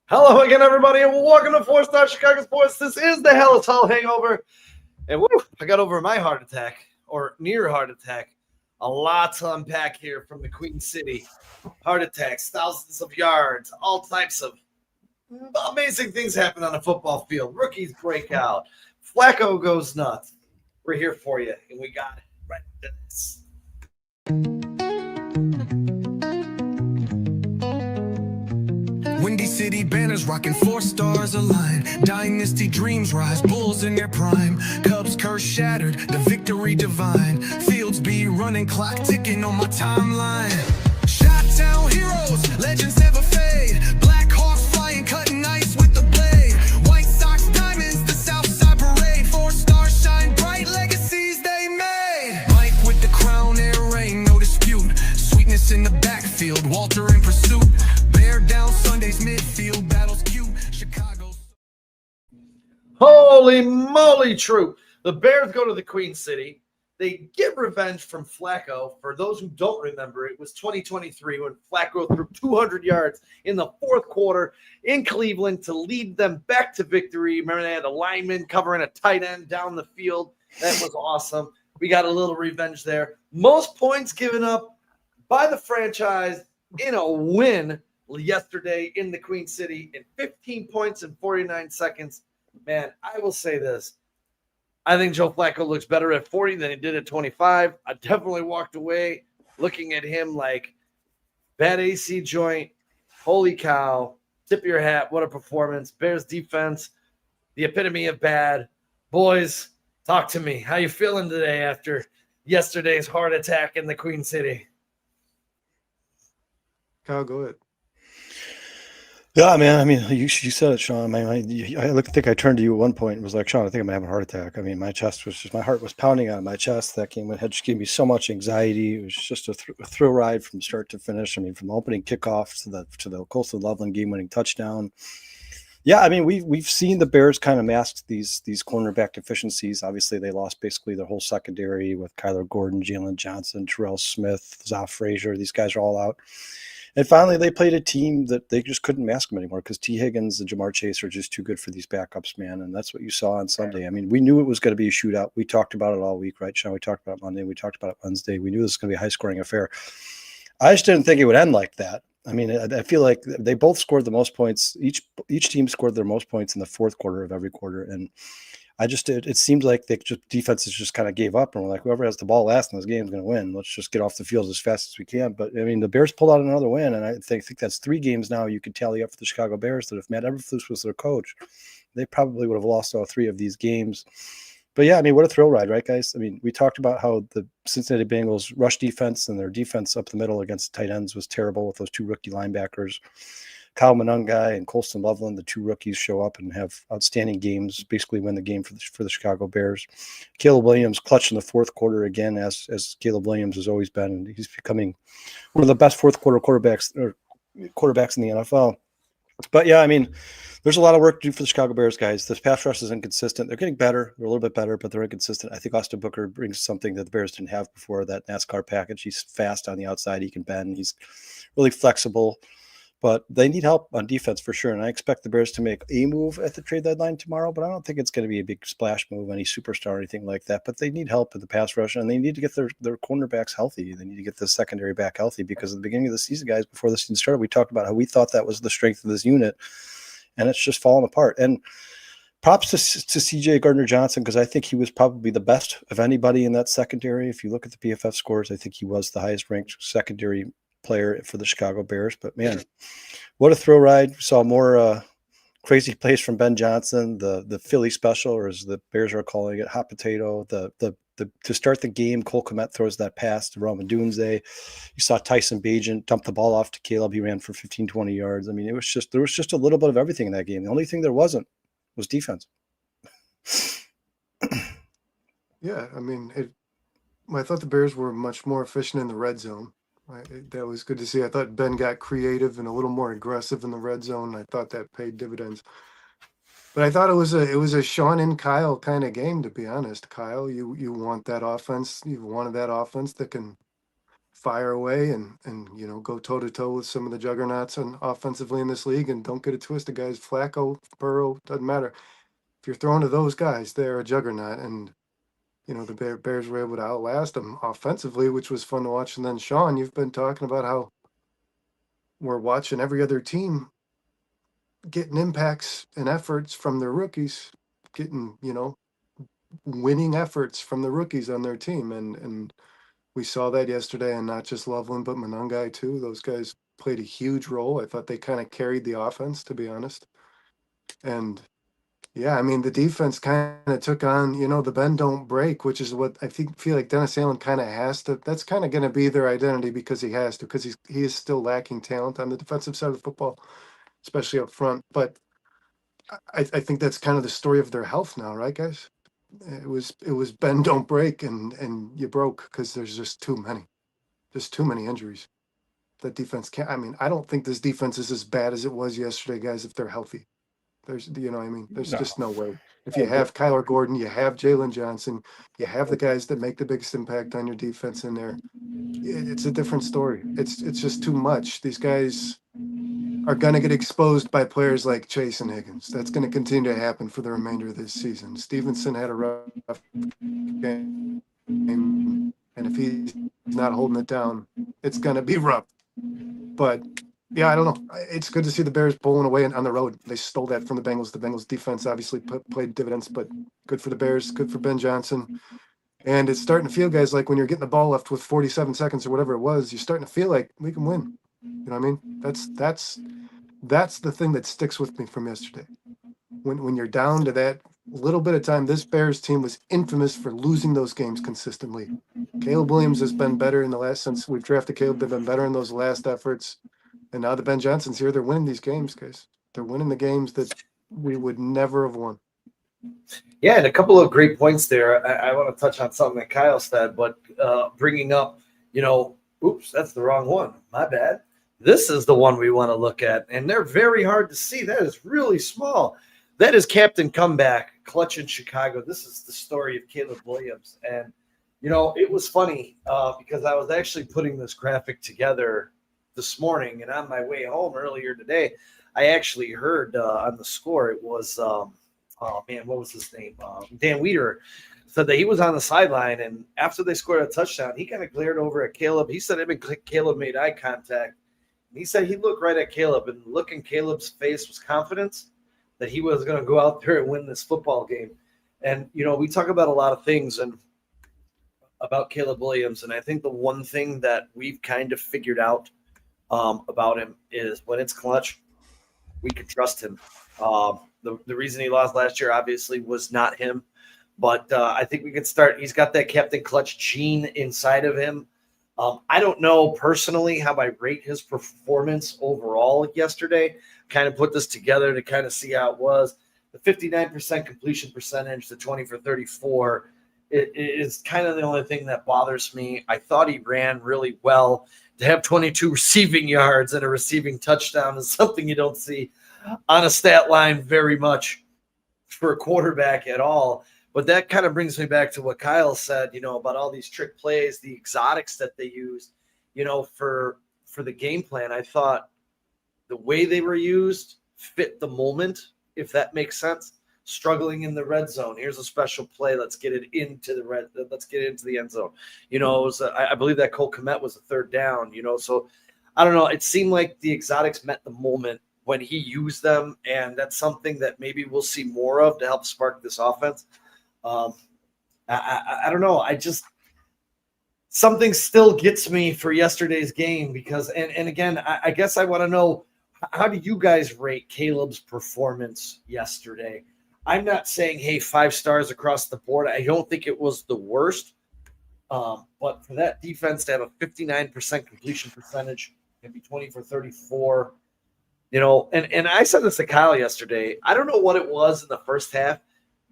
Hello again, everybody, and welcome to Four Star Chicago Sports. This is the Halas Hall Hangover, and woo, I got over my heart attack, or near heart attack. A lot to unpack here from the Queen City. Heart attacks, thousands of yards, all types of amazing things happen on a football field. Rookies break out. Flacco goes nuts. We're here for you, and we got it right after this. Windy City banners rocking 4 stars aligned. Dynasty dreams rise, Bulls in their prime. Cubs curse shattered, the victory divine. Fields be running, clock ticking on my timeline. Shot-town heroes, legends never fade. Black Hawks flying, cutting ice with the blade. White Sox diamonds, the Southside parade. 4 stars shine bright, legacies they made. Mike with the crown, air rain, no dispute. Sweetness in the backfield, Walter in pursuit. Bear down Sunday's midfield, battles cute. Chicago. Holy moly, true. The Bears go to the Queen City. They get revenge from Flacco. For those who don't remember, it was 2023 when Flacco threw 200 yards in the fourth quarter in Cleveland to lead them back to victory. Remember, they had a lineman covering a tight end down the field. That was awesome. We got a little revenge there. Most points given up by the franchise in a win yesterday in the Queen City in 15 points in 49 seconds. Man, I will say this. I think Joe Flacco looks better at 40 than he did at 25. I definitely walked away looking at him like bad AC joint. Holy cow. Tip your hat. What a performance. Bears defense, the epitome of bad. Boys, talk to me. How you feeling today after yesterday's heart attack in the Queen City? Kyle, go ahead. Yeah, man. I mean, you said it, Sean. I think I turned to you at one point and was like, Sean, I think I'm gonna have a heart attack. I mean, my heart was pounding out of my chest. That game had just gave me so much anxiety. It was just a thrill ride from start to finish. I mean, from the opening kickoff to the Caleb Loveland game-winning touchdown. Yeah, I mean, we've seen the Bears kind of mask these cornerback deficiencies. Obviously, they lost basically their whole secondary with Kyler Gordon, Jalen Johnson, Terrell Smith, Zoff Frazier. These guys are all out. And finally, they played a team that they just couldn't mask them anymore because T. Higgins and Jamar Chase are just too good for these backups, man. And that's what you saw on Sunday. I mean, we knew it was going to be a shootout. We talked about it all week, right, Sean? We talked about it Monday. We talked about it Wednesday. We knew this was going to be a high-scoring affair. I just didn't think it would end like that. I mean, I feel like they both scored the most points. Each team scored their most points in the fourth quarter of every quarter. And it seemed like defenses just kind of gave up and were like, whoever has the ball last in this game is going to win. Let's just get off the field as fast as we can. But I mean, the Bears pulled out another win, and I think that's 3 games now you could tally up for the Chicago Bears that if Matt Eberflus was their coach, they probably would have lost all 3 of these games. But yeah, I mean, what a thrill ride, right, guys? I mean, we talked about how the Cincinnati Bengals rush defense and their defense up the middle against tight ends was terrible with those 2 rookie linebackers. Kyle Monangai and Caleb Loveland, the 2 rookies, show up and have outstanding games, basically win the game for the Chicago Bears. Caleb Williams clutched in the fourth quarter again, as Caleb Williams has always been, and he's becoming one of the best fourth quarter quarterbacks in the NFL. But yeah, I mean, there's a lot of work to do for the Chicago Bears, guys. This pass rush is inconsistent. They're getting better. They're a little bit better, but they're inconsistent. I think Austin Booker brings something that the Bears didn't have before, that NASCAR package. He's fast on the outside. He can bend. He's really flexible. But they need help on defense for sure. And I expect the Bears to make a move at the trade deadline tomorrow, but I don't think it's going to be a big splash move, any superstar or anything like that. But they need help in the pass rush, and they need to get their cornerbacks healthy. They need to get the secondary back healthy, because at the beginning of the season, guys, before the season started, we talked about how we thought that was the strength of this unit, and it's just fallen apart. And props to C.J. Gardner-Johnson, because I think he was probably the best of anybody in that secondary. If you look at the PFF scores, I think he was the highest-ranked secondary player for the Chicago Bears. But man, what a thrill ride. We saw more crazy plays from Ben Johnson, the Philly special, or as the Bears are calling it, hot potato. The to start the game, Cole Kmet throws that pass to Roma Dunze. You saw Tyson Bagent dump the ball off to Caleb. He ran for 15, 20 yards. I mean, there was just a little bit of everything in that game. The only thing there wasn't was defense. Yeah, I mean, I thought the Bears were much more efficient in the red zone. That was good to see. I thought Ben got creative and a little more aggressive in the red zone. I thought that paid dividends. But I thought it was a Sean and Kyle kind of game, to be honest. Kyle, you want that offense. You wanted that offense that can fire away and go toe to toe with some of the juggernauts and offensively in this league. And don't get it twisted, guys. Flacco, Burrow, doesn't matter. If you're throwing to those guys, they're a juggernaut. And the Bears were able to outlast them offensively, which was fun to watch. And then Sean, you've been talking about how we're watching every other team getting impacts and efforts from their rookies, getting winning efforts from the rookies on their team, and we saw that yesterday, and not just Loveland, but Monangai too. Those guys played a huge role. I thought they kind of carried the offense, to be honest. And yeah, I mean, the defense kind of took on, the bend don't break, which is what I feel like Dennis Allen kind of has to. That's kind of going to be their identity because he has to, because he is still lacking talent on the defensive side of the football, especially up front. But I think that's kind of the story of their health now, right, guys? It was bend don't break, and you broke because there's just too many injuries. That defense can't. I mean, I don't think this defense is as bad as it was yesterday, guys. If they're healthy, there's there's No. just no way. If you have Kyler Gordon, you have Jalen Johnson, you have the guys that make the biggest impact on your defense in there. It's a different story. It's just too much. These guys are going to get exposed by players like Chase and Higgins. That's going to continue to happen for the remainder of this season. Stevenson had a rough game, and if he's not holding it down, it's going to be rough. But yeah, I don't know. It's good to see the Bears bowling away on the road. They stole that from the Bengals. The Bengals defense obviously played dividends, but good for the Bears, good for Ben Johnson. And it's starting to feel, guys, like when you're getting the ball left with 47 seconds or whatever it was, you're starting to feel like we can win. You know what I mean? That's the thing that sticks with me from yesterday. When you're down to that little bit of time, this Bears team was infamous for losing those games consistently. Caleb Williams has been better since we've drafted Caleb. They've been better in those last efforts. And now that Ben Johnson's here, they're winning these games, guys. They're winning the games that we would never have won. Yeah, and a couple of great points there. I want to touch on something that Kyle said, but bringing up, oops, that's the wrong one. My bad. This is the one we want to look at, and they're very hard to see. That is really small. That is Captain Comeback, clutch in Chicago. This is the story of Caleb Williams. And, it was funny because I was actually putting this graphic together this morning, and on my way home earlier today, I actually heard on the score, it was, what was his name? Dan Weeder said that he was on the sideline, and after they scored a touchdown, he kind of glared over at Caleb. He said him and Caleb made eye contact. And he said he looked right at Caleb, and the look in Caleb's face was confidence that he was going to go out there and win this football game. And, we talk about a lot of things and about Caleb Williams, and I think the one thing that we've kind of figured out about him is when it's clutch, we can trust him. The reason he lost last year obviously was not him, but I think we can start. He's got that Captain Clutch gene inside of him. I don't know personally how I rate his performance overall yesterday. Kind of put this together to kind of see how it was. The 59% completion percentage, the 20 for 34, it is kind of the only thing that bothers me. I thought he ran really well. To have 22 receiving yards and a receiving touchdown is something you don't see on a stat line very much for a quarterback at all. But that kind of brings me back to what Kyle said, about all these trick plays, the exotics that they used, for the game plan. I thought the way they were used fit the moment, if that makes sense. Struggling in the red zone. Here's a special play. Let's get it into the end zone. I believe that Cole Kmet was a third down, so I don't know. It seemed like the exotics met the moment when he used them, and that's something that maybe we'll see more of to help spark this offense. I don't know. Something still gets me for yesterday's game because, and again, I guess I want to know, how do you guys rate Caleb's performance yesterday? I'm not saying, hey, 5 stars across the board. I don't think it was the worst. But for that defense to have a 59% completion percentage, maybe 20 for 34, and I said this to Kyle yesterday. I don't know what it was in the first half,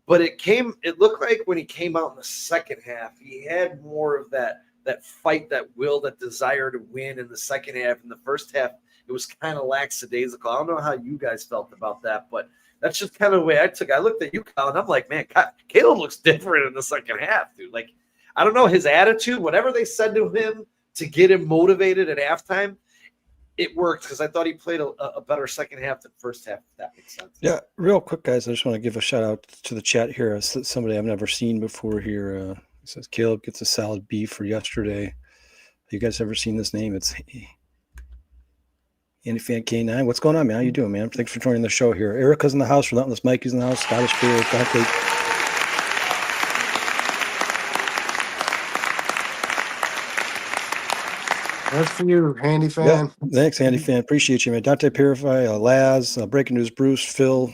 but it looked like when he came out in the second half, he had more of that fight, that will, that desire to win in the second half. In the first half, it was kind of lackadaisical. I don't know how you guys felt about that, but that's just kind of the way I took it. I looked at you, Kyle, and I'm like, man, Caleb looks different in the second half, dude. Like, I don't know, his attitude, whatever they said to him to get him motivated at halftime, it worked because I thought he played a better second half than first half, if that makes sense. Yeah, real quick, guys. I just want to give a shout out to the chat here. Somebody I've never seen before here. He says Caleb gets a solid B for yesterday. You guys ever seen this name? It's Andy Fan K9. What's going on, man? How you doing, man? Thanks for joining the show here. Erica's in the house. Relentless Mikey's in the house. Scottish Spirit. Dante. That's for you, Handy Fan. Yeah, thanks, Handy Fan. Appreciate you, man. Dante Purify, Laz, Breaking News, Bruce, Phil,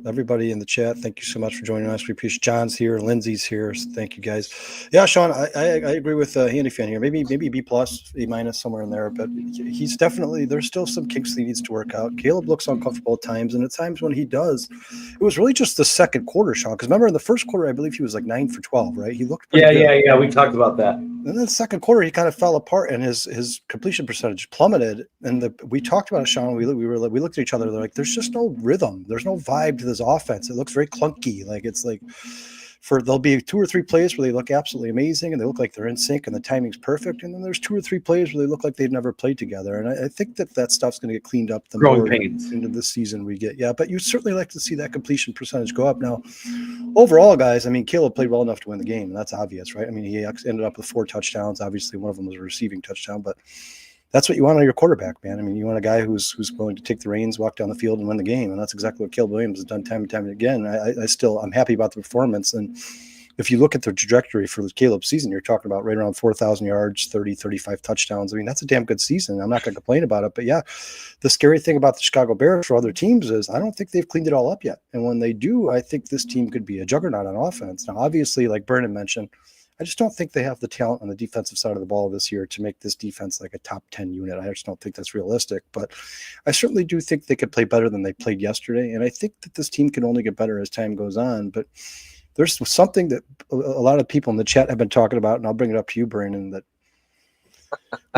everybody in the chat. Thank you so much for joining us. We appreciate John's here, Lindsay's here. So thank you, guys. Yeah, Sean, I agree with Handy Fan here. Maybe B plus, A minus, somewhere in there. But he's definitely, there's still some kinks he needs to work out. Caleb looks uncomfortable at times, and at times when he does, it was really just the second quarter, Sean. Because remember in the first quarter, I believe he was like 9 for 12, right? He looked pretty good. Yeah. We talked about that. And then the second quarter, he kind of fell apart, and his completion percentage plummeted. And we talked about it, Sean. We looked at each other. They're like, there's just no rhythm. There's no vibe to this offense. It looks very clunky. Like it's like there'll be 2 or 3 plays where they look absolutely amazing and they look like they're in sync and the timing's perfect. And then there's 2 or 3 plays where they look like they've never played together. And I think that stuff's going to get cleaned up the more into this season we get. Yeah, but you certainly like to see that completion percentage go up. Now, overall, guys, I mean, Caleb played well enough to win the game, and that's obvious, right? I mean, he ended up with 4 touchdowns. Obviously, one of them was a receiving touchdown, but that's what you want out of your quarterback, man. I mean, you want a guy who's willing to take the reins, walk down the field, and win the game, and that's exactly what Caleb Williams has done time and time again. I'm happy about the performance, and if you look at the trajectory for Caleb's season, you're talking about right around 4,000 yards, 30, 35 touchdowns. I mean, that's a damn good season. I'm not going to complain about it. But, yeah, the scary thing about the Chicago Bears for other teams is I don't think they've cleaned it all up yet. And when they do, I think this team could be a juggernaut on offense. Now, obviously, like Brennan mentioned, I just don't think they have the talent on the defensive side of the ball this year to make this defense like a top 10 unit. I just don't think that's realistic. But I certainly do think they could play better than they played yesterday. And I think that this team can only get better as time goes on. But there's something that a lot of people in the chat have been talking about, and I'll bring it up to you, Brandon, that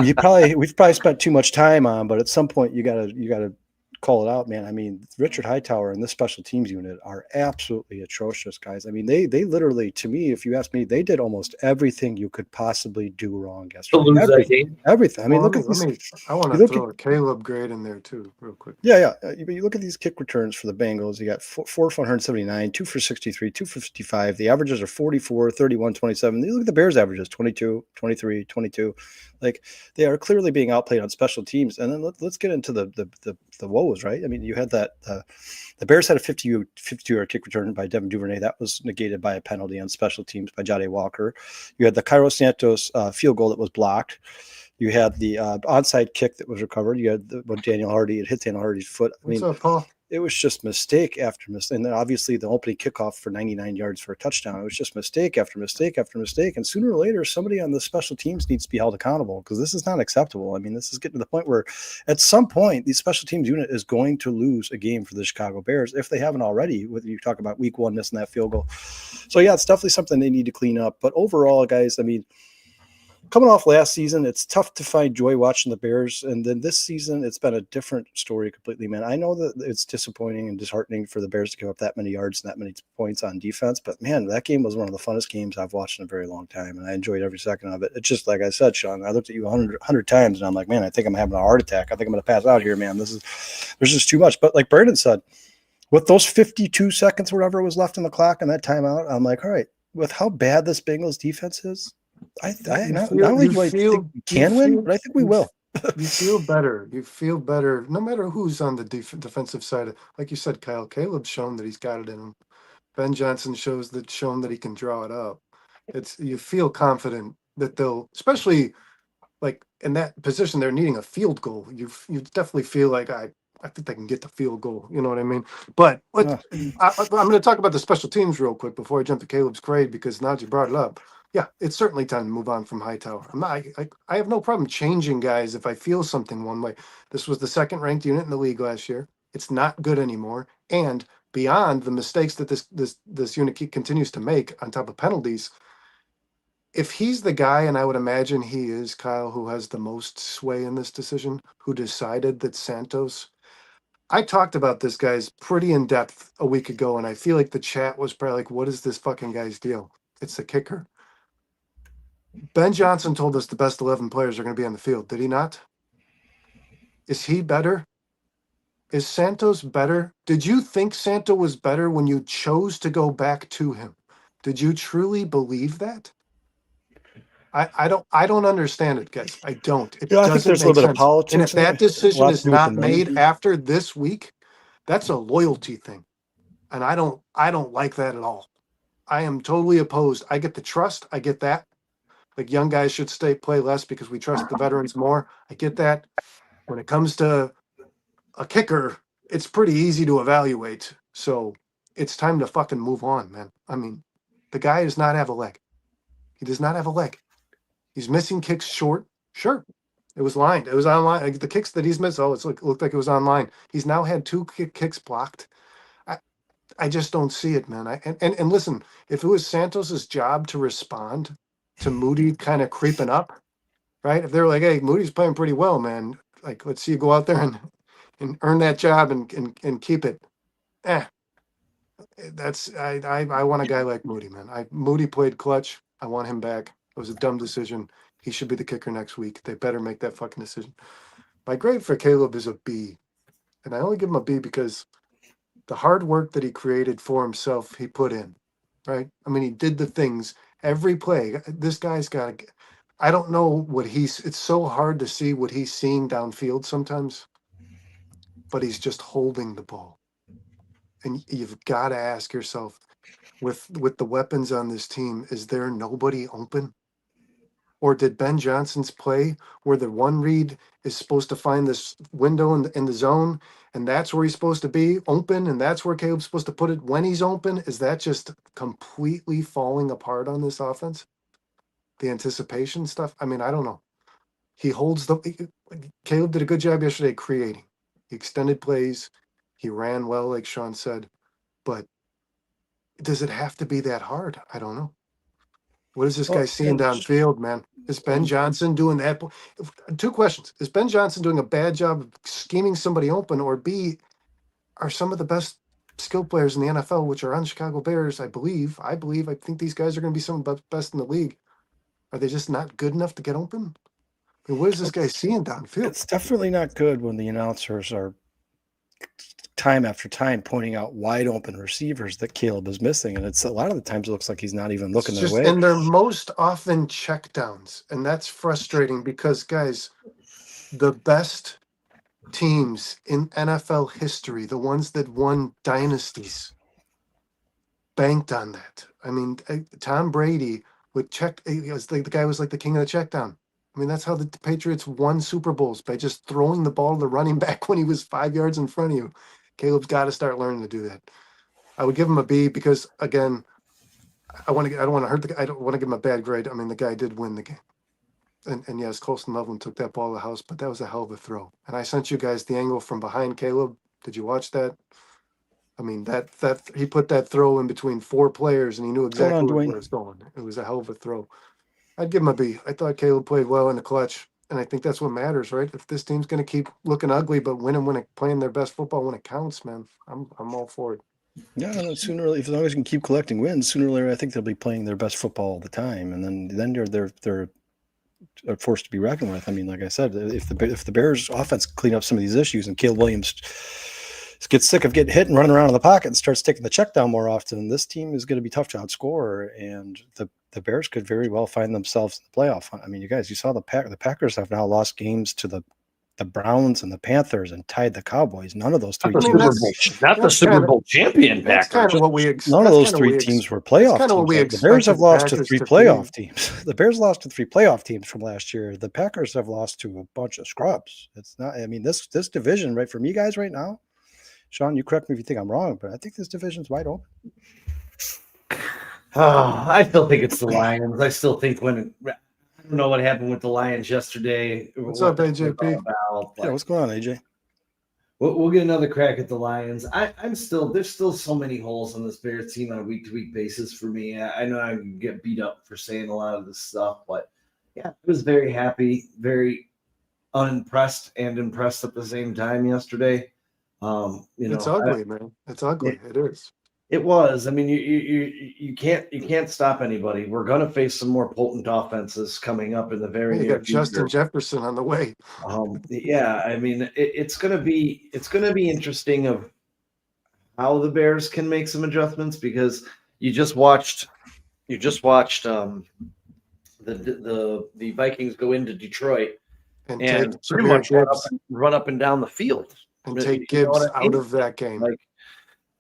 we've probably spent too much time on, but at some point you gotta call it out, man. I mean, Richard Hightower and this special teams unit are absolutely atrocious, guys. I mean, they literally, to me, if you ask me, they did almost everything you could possibly do wrong yesterday. To lose that game. Everything. I mean, I want to throw a Caleb grade in there too, real quick. Yeah. You look at these kick returns for the Bengals. You got 4 for 179, 2 for 63, 2 for 55. The averages are 44, 31, 27. You look at the Bears' averages, 22, 23, 22. Like, they are clearly being outplayed on special teams. And then let's get into the woes, right? I mean, you had that the Bears had a 52-yard kick return by Devin Duvernay. That was negated by a penalty on special teams by Jade Walker. You had the Cairo Santos field goal that was blocked. You had the onside kick that was recovered. You had when Daniel Hardy had hit Daniel Hardy's foot. What's up, Paul? It was just mistake after mistake. And then obviously the opening kickoff for 99 yards for a touchdown. It was just mistake after mistake after mistake. And sooner or later, somebody on the special teams needs to be held accountable because this is not acceptable. I mean, this is getting to the point where at some point, the special teams unit is going to lose a game for the Chicago Bears if they haven't already. Whether you talk about week 1 missing that field goal. So, yeah, it's definitely something they need to clean up. But overall, guys, I mean, coming off last season, it's tough to find joy watching the Bears. And then this season, it's been a different story completely, man. I know that it's disappointing and disheartening for the Bears to give up that many yards and that many points on defense. But, man, that game was one of the funnest games I've watched in a very long time. And I enjoyed every second of it. It's just like I said, Sean, I looked at you 100 times and I'm like, man, I think I'm having a heart attack. I think I'm going to pass out here, man. There's just too much. But like Brandon said, with those 52 seconds or whatever was left on the clock and that timeout, I'm like, all right, with how bad this Bengals defense is, not only do I think we can win, but I think we will. You feel better. You feel better no matter who's on the defensive side. Like you said, Kyle, Caleb's shown that he's got it in him. Ben Johnson shown that he can draw it up. You feel confident that they'll, especially like in that position, they're needing a field goal. You definitely feel like I think they can get the field goal. You know what I mean? But I'm going to talk about the special teams real quick before I jump to Caleb's grade because Najee brought it up. Yeah, it's certainly time to move on from Hightower. I have no problem changing guys if I feel something one way. This was the second ranked unit in the league last year. It's not good anymore. And beyond the mistakes that this unit continues to make on top of penalties, if he's the guy, and I would imagine he is, Kyle, who has the most sway in this decision, who decided that Santos. I talked about this guy's pretty in depth a week ago, and I feel like the chat was probably like, what is this fucking guy's deal? It's the kicker. Ben Johnson told us the best 11 players are going to be on the field. Did he not? Is he better? Is Santos better? Did you think Santo was better when you chose to go back to him? Did you truly believe that? I don't understand it, guys. I don't. It Yeah, I think doesn't there's a make little bit of sense. And politics if in that it. A decision lot to is do with the not money. made after this week, that's a loyalty thing. And I don't like that at all. I am totally opposed. I get the trust. I get that. Like young guys should play less because we trust the veterans more. I get that. When it comes to a kicker, it's pretty easy to evaluate. So it's time to fucking move on, man. I mean, the guy does not have a leg. He does not have a leg. He's missing kicks short. Sure. It was lined. It was online. Like, the kicks that he's missed, it looked like it was online. He's now had two kicks blocked. I, I just don't see it, man. And listen, if it was Santos's job to respond to Moody kind of creeping up, right? If they're like, hey, Moody's playing pretty well, man. Like, let's see you go out there and earn that job and keep it. Eh, I want a guy like Moody, man. Moody played clutch. I want him back. It was a dumb decision. He should be the kicker next week. They better make that fucking decision. My grade for Caleb is a B. And I only give him a B because the hard work that he created for himself, he put in, right? I mean, he did the things every play. This guy's got to, I don't know what it's so hard to see what he's seeing downfield sometimes, but he's just holding the ball. And you've got to ask yourself, with the weapons on this team, is there nobody open? Or did Ben Johnson's play where the one read is supposed to find this window in the zone, and that's where he's supposed to be open, and that's where Caleb's supposed to put it when he's open? Is that just completely falling apart on this offense? The anticipation stuff? I mean, I don't know. Caleb did a good job yesterday creating. He extended plays. He ran well, like Sean said. But does it have to be that hard? I don't know. What is this guy seeing downfield, man? Is Ben Johnson doing that? Two questions. Is Ben Johnson doing a bad job of scheming somebody open? Or B, are some of the best skill players in the NFL, which are on Chicago Bears, I think these guys are going to be some of the best in the league. Are they just not good enough to get open? I mean, what is this guy seeing downfield? It's definitely not good when the announcers are time after time pointing out wide open receivers that Caleb is missing. And it's a lot of the times it looks like he's not even looking their way. And they're most often checkdowns. And that's frustrating because, guys, the best teams in NFL history, the ones that won dynasties, banked on that. I mean, Tom Brady would check. The guy was like the king of the checkdown. I mean, that's how the Patriots won Super Bowls, by just throwing the ball to the running back when he was 5 yards in front of you. Caleb's got to start learning to do that. I would give him a B because, again, I don't want to hurt the guy. I don't want to give him a bad grade. I mean, the guy did win the game. And yes, Colston Loveland took that ball to the house, but that was a hell of a throw. And I sent you guys the angle from behind Caleb. Did you watch that? I mean, that he put that throw in between four players, and he knew exactly where it was going. It was a hell of a throw. I'd give him a B. I thought Caleb played well in the clutch, and I think that's what matters, right? If this team's going to keep looking ugly but playing their best football when it counts, man, I'm all for it. Yeah, as long as you can keep collecting wins, sooner or later, I think they'll be playing their best football all the time, and then they're forced to be reckoned with. I mean, like I said, if the Bears offense clean up some of these issues and Caleb Williams gets sick of getting hit and running around in the pocket and starts taking the check down more often, this team is going to be tough to outscore, and the Bears could very well find themselves in the playoff. I mean, you saw the Packers have now lost games to the Browns and the Panthers and tied the Cowboys. None of those three teams. Not the Super Bowl champion Packers. Kind of none of those three teams were playoff teams. The Bears have lost to three playoff teams. The Bears lost to three playoff teams from last year. The Packers have lost to a bunch of scrubs. It's not. I mean, this division, right, for me guys right now, Sean, you correct me if you think I'm wrong, but I think this division's wide open. Oh, I still think it's the Lions. I still think I don't know what happened with the Lions yesterday. What's up, AJP? Yeah, what's going on, AJ? We'll get another crack at the Lions. There's still so many holes on this Bears team on a week-to-week basis for me. I know I can get beat up for saying a lot of this stuff, but yeah, I was very happy, very unimpressed and impressed at the same time yesterday. It's ugly, man. It's ugly. It is. It was. I mean, you can't stop anybody. We're going to face some more potent offenses coming up in the very You near got Justin future. Jefferson on the way. Yeah, I mean, it's going to be interesting of how the Bears can make some adjustments because you just watched the Vikings go into Detroit And take and pretty Jahmyr much Gibbs run up and down the field. and You take know what Gibbs I out mean? of that game. Like,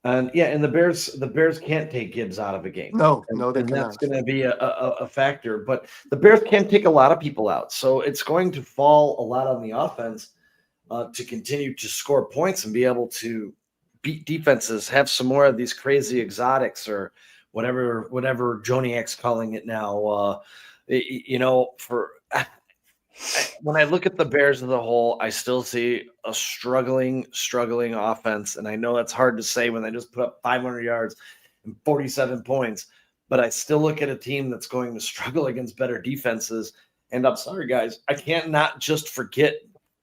and yeah, and the Bears can't take Gibbs out of a game. No, And, no, they and that's cannot. going to be a factor. But the Bears can take a lot of people out, so it's going to fall a lot on the offense to continue to score points and be able to beat defenses, have some more of these crazy exotics or whatever Joniak's calling it now. For when I look at the Bears as a whole, I still see a struggling offense. And I know that's hard to say when they just put up 500 yards and 47 points, but I still look at a team that's going to struggle against better defenses. And I'm sorry, guys, I can't not just forget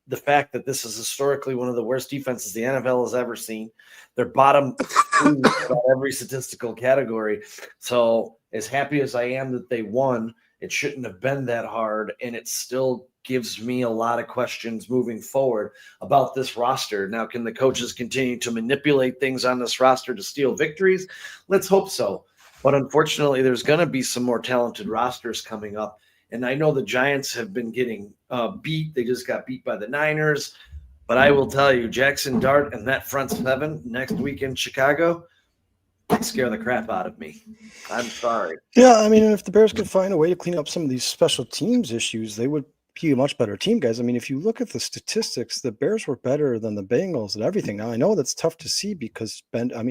the fact that this is historically one of the worst defenses the NFL has ever seen. They're bottom three about every statistical category. So as happy as I am that they won, it shouldn't have been that hard, and it still gives me a lot of questions moving forward about this roster. Now, can the coaches continue to manipulate things on this roster to steal victories? Let's hope so. But unfortunately, there's going to be some more talented rosters coming up. And I know the Giants have been getting beat. They just got beat by the Niners. But I will tell you, Jackson Dart and that front seven next week in Chicago – scare the crap out of me. I'm sorry. Yeah, I mean, if the Bears could find a way to clean up some of these special teams issues, they would be a much better team, guys. I mean, if you look at the statistics, the Bears were better than the Bengals and everything. Now, I know that's tough to see because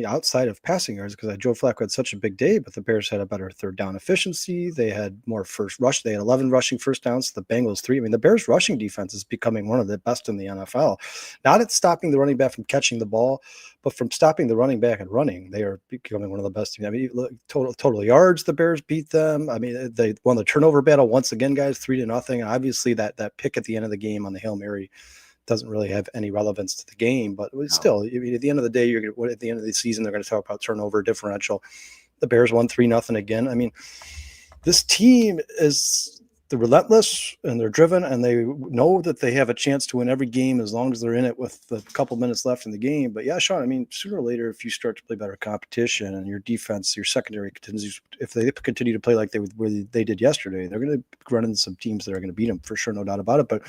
outside of passing yards, because Joe Flacco had such a big day, but the Bears had a better third down efficiency. They had more first rush. They had 11 rushing first downs. The Bengals 3. I mean, the Bears rushing defense is becoming one of the best in the NFL. Not at stopping the running back from catching the ball, but from stopping the running back and running, they are becoming one of the best teams. I mean, look, total yards, the Bears beat them. I mean, they won the turnover battle once again, guys, 3-0. Obviously, that pick at the end of the game on the Hail Mary doesn't really have any relevance to the game, but still, I mean, at the end of the day, at the end of the season, they're going to talk about turnover differential. The Bears won 3-0 again. I mean, this team is they're relentless and they're driven and they know that they have a chance to win every game as long as they're in it with a couple minutes left in the game. But yeah, Sean, I mean, sooner or later, if you start to play better competition and your defense, your secondary continues, if they continue to play like they did yesterday, they're going to run into some teams that are going to beat them for sure, no doubt about it. But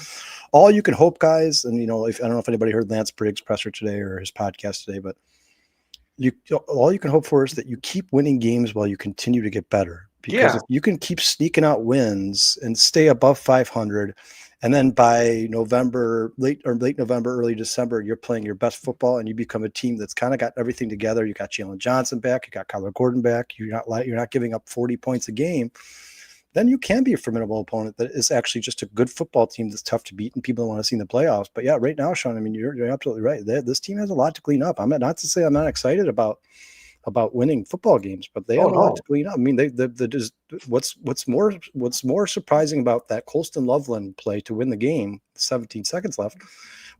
all you can hope, guys, and I don't know if anybody heard Lance Briggs' presser today or his podcast today, but all you can hope for is that you keep winning games while you continue to get better. Because if you can keep sneaking out wins and stay above 500, and then by late November, early December, you're playing your best football and you become a team that's kind of got everything together. You got Jalen Johnson back, you got Kyler Gordon back. You're not giving up 40 points a game. Then you can be a formidable opponent that is actually just a good football team that's tough to beat and people want to see in the playoffs. But yeah, right now, Sean, I mean, you're absolutely right. This team has a lot to clean up. I'm not to say I'm not excited about winning football games, but they have a lot to clean up. I mean, what's more surprising about that Colston Loveland play to win the game, 17 seconds left,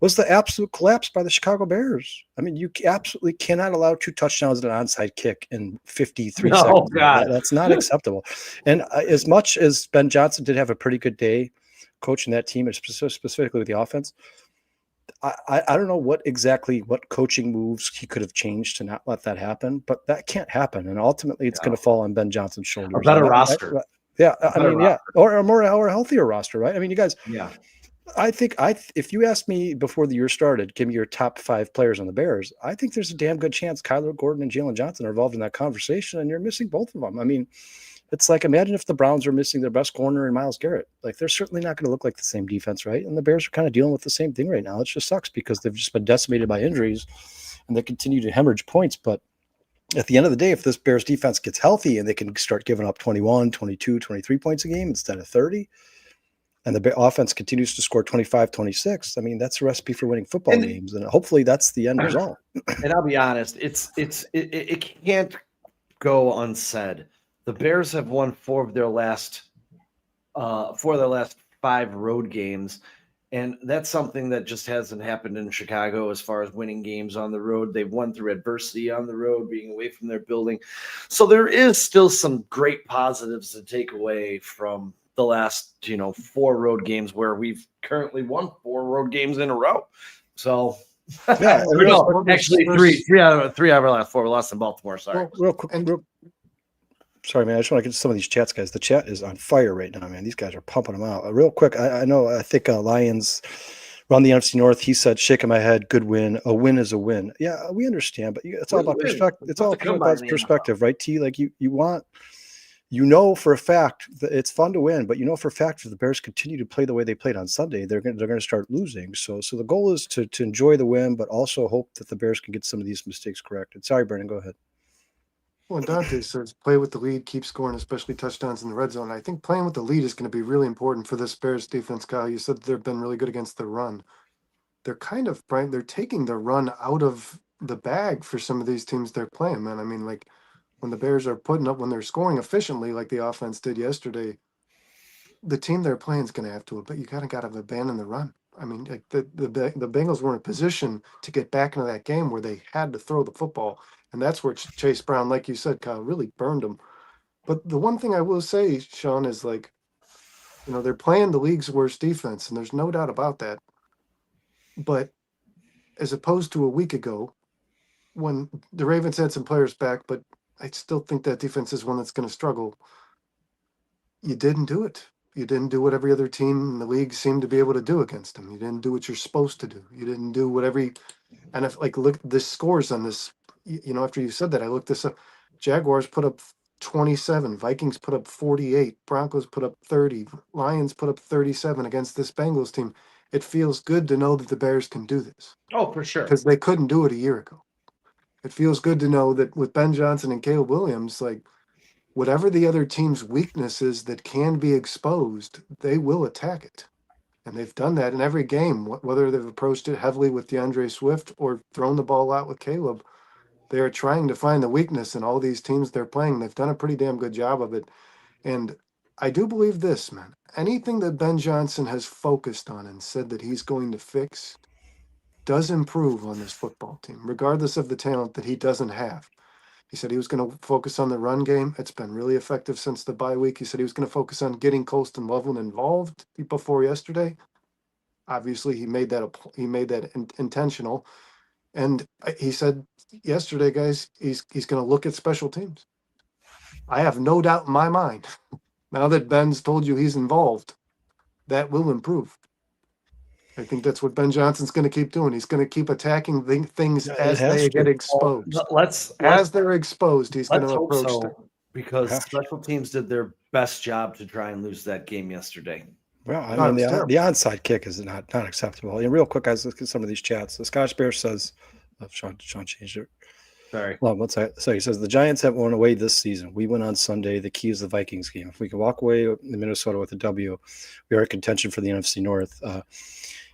was the absolute collapse by the Chicago Bears. I mean, you absolutely cannot allow 2 touchdowns and an onside kick in 53 seconds. God. That's not acceptable. And as much as Ben Johnson did have a pretty good day coaching that team, specifically with the offense, I don't know what coaching moves he could have changed to not let that happen, but that can't happen. And ultimately it's going to fall on Ben Johnson's shoulders. A better roster. Or a healthier roster, right? I mean, you guys, yeah. I think if you asked me before the year started, give me your top 5 players on the Bears, I think there's a damn good chance Kyler Gordon and Jalen Johnson are involved in that conversation, and you're missing both of them. I mean, it's like, imagine if the Browns are missing their best corner in Myles Garrett. Like, they're certainly not going to look like the same defense, right? And the Bears are kind of dealing with the same thing right now. It just sucks because they've just been decimated by injuries and they continue to hemorrhage points. But at the end of the day, if this Bears defense gets healthy and they can start giving up 21, 22, 23 points a game instead of 30, and the offense continues to score 25, 26, I mean, that's a recipe for winning football games. And hopefully that's the end result. And I'll be honest, it can't go unsaid. The Bears have won 4 of their last 5 road games, And that's something that just hasn't happened in Chicago as far as winning games on the road. They've won through adversity on the road, being away from their building. So there is still some great positives to take away from the last, 4 road games where we've currently won 4 road games in a row. So Yeah, and no, actually three out of our last 4 we lost in Baltimore. Sorry. real quick, sorry, man. I just want to get to some of these chats, guys. The chat is on fire right now, man. These guys are pumping them out. Real quick, I think Lions run the NFC North. He said, shaking my head, good win. A win is a win. Yeah, we understand, but it's all about perspective. It's all about perspective, right, T? Like you want, for a fact that it's fun to win, but for a fact if the Bears continue to play the way they played on Sunday, they're going to start losing. So the goal is to enjoy the win, but also hope that the Bears can get some of these mistakes corrected. Sorry, Brandon, go ahead. Well, Dante says play with the lead, keep scoring, especially touchdowns in the red zone. I think playing with the lead is going to be really important for this Bears defense, Kyle. You said they've been really good against the run. They're they're taking the run out of the bag for some of these teams they're playing, man. I mean, like when the Bears are when they're scoring efficiently, like the offense did yesterday, the team they're playing is going to have to, but you got to abandon the run. I mean, like the Bengals were in a position to get back into that game where they had to throw the football. And that's where Chase Brown, like you said, Kyle, really burned them. But the one thing I will say, Sean, is like, they're playing the league's worst defense, and there's no doubt about that. But as opposed to a week ago, when the Ravens had some players back, but I still think that defense is one that's going to struggle. You didn't do it. You didn't do what every other team in the league seemed to be able to do against them. You didn't do what you're supposed to do. You didn't do what and if look the scores on this, after you said that, I looked this up. Jaguars put up 27, Vikings put up 48, Broncos put up 30, Lions put up 37 against this Bengals team. It feels good to know that the Bears can do this. Oh, for sure. Because they couldn't do it a year ago. It feels good to know that with Ben Johnson and Caleb Williams, like whatever the other team's weakness is that can be exposed, they will attack it. And they've done that in every game, whether they've approached it heavily with DeAndre Swift or thrown the ball out with Caleb. They are trying to find the weakness in all these teams they're playing. They've done a pretty damn good job of it. And I do believe this, man. Anything that Ben Johnson has focused on and said that he's going to fix does improve on this football team, regardless of the talent that he doesn't have. He said he was going to focus on the run game. It's been really effective since the bye week. He said he was going to focus on getting Colston Loveland involved before yesterday. Obviously, he made that intentional. And he said yesterday, guys, he's going to look at special teams. I have no doubt in my mind, now that Ben's told you he's involved, that will improve. I think that's what Ben Johnson's going to keep doing. He's going to keep attacking things as they get exposed. As they're exposed, he's going to approach them. Because special teams did their best job to try and lose that game yesterday. Well, I mean, the onside kick is not acceptable. And real quick, guys, look at some of these chats. The Scottish Bear says, Sean changed it. Sorry. Well, so he says, the Giants have won away this season. We win on Sunday. The key is the Vikings game. If we can walk away in Minnesota with a W, we are in contention for the NFC North.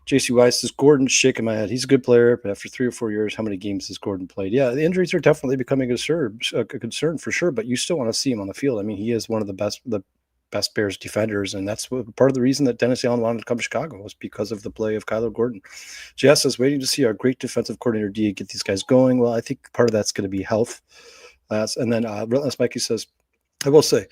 JC Weiss says, Gordon's shaking my head. He's a good player, but after 3 or 4 years, how many games has Gordon played? Yeah, the injuries are definitely becoming a concern for sure, but you still want to see him on the field. I mean, he is one of the best Bears defenders, and that's part of the reason that Dennis Allen wanted to come to Chicago was because of the play of Kyler Gordon. Jess is waiting to see our great defensive coordinator D get these guys going. Well, I think part of that's going to be health. And then Relentless Mikey says, I will say,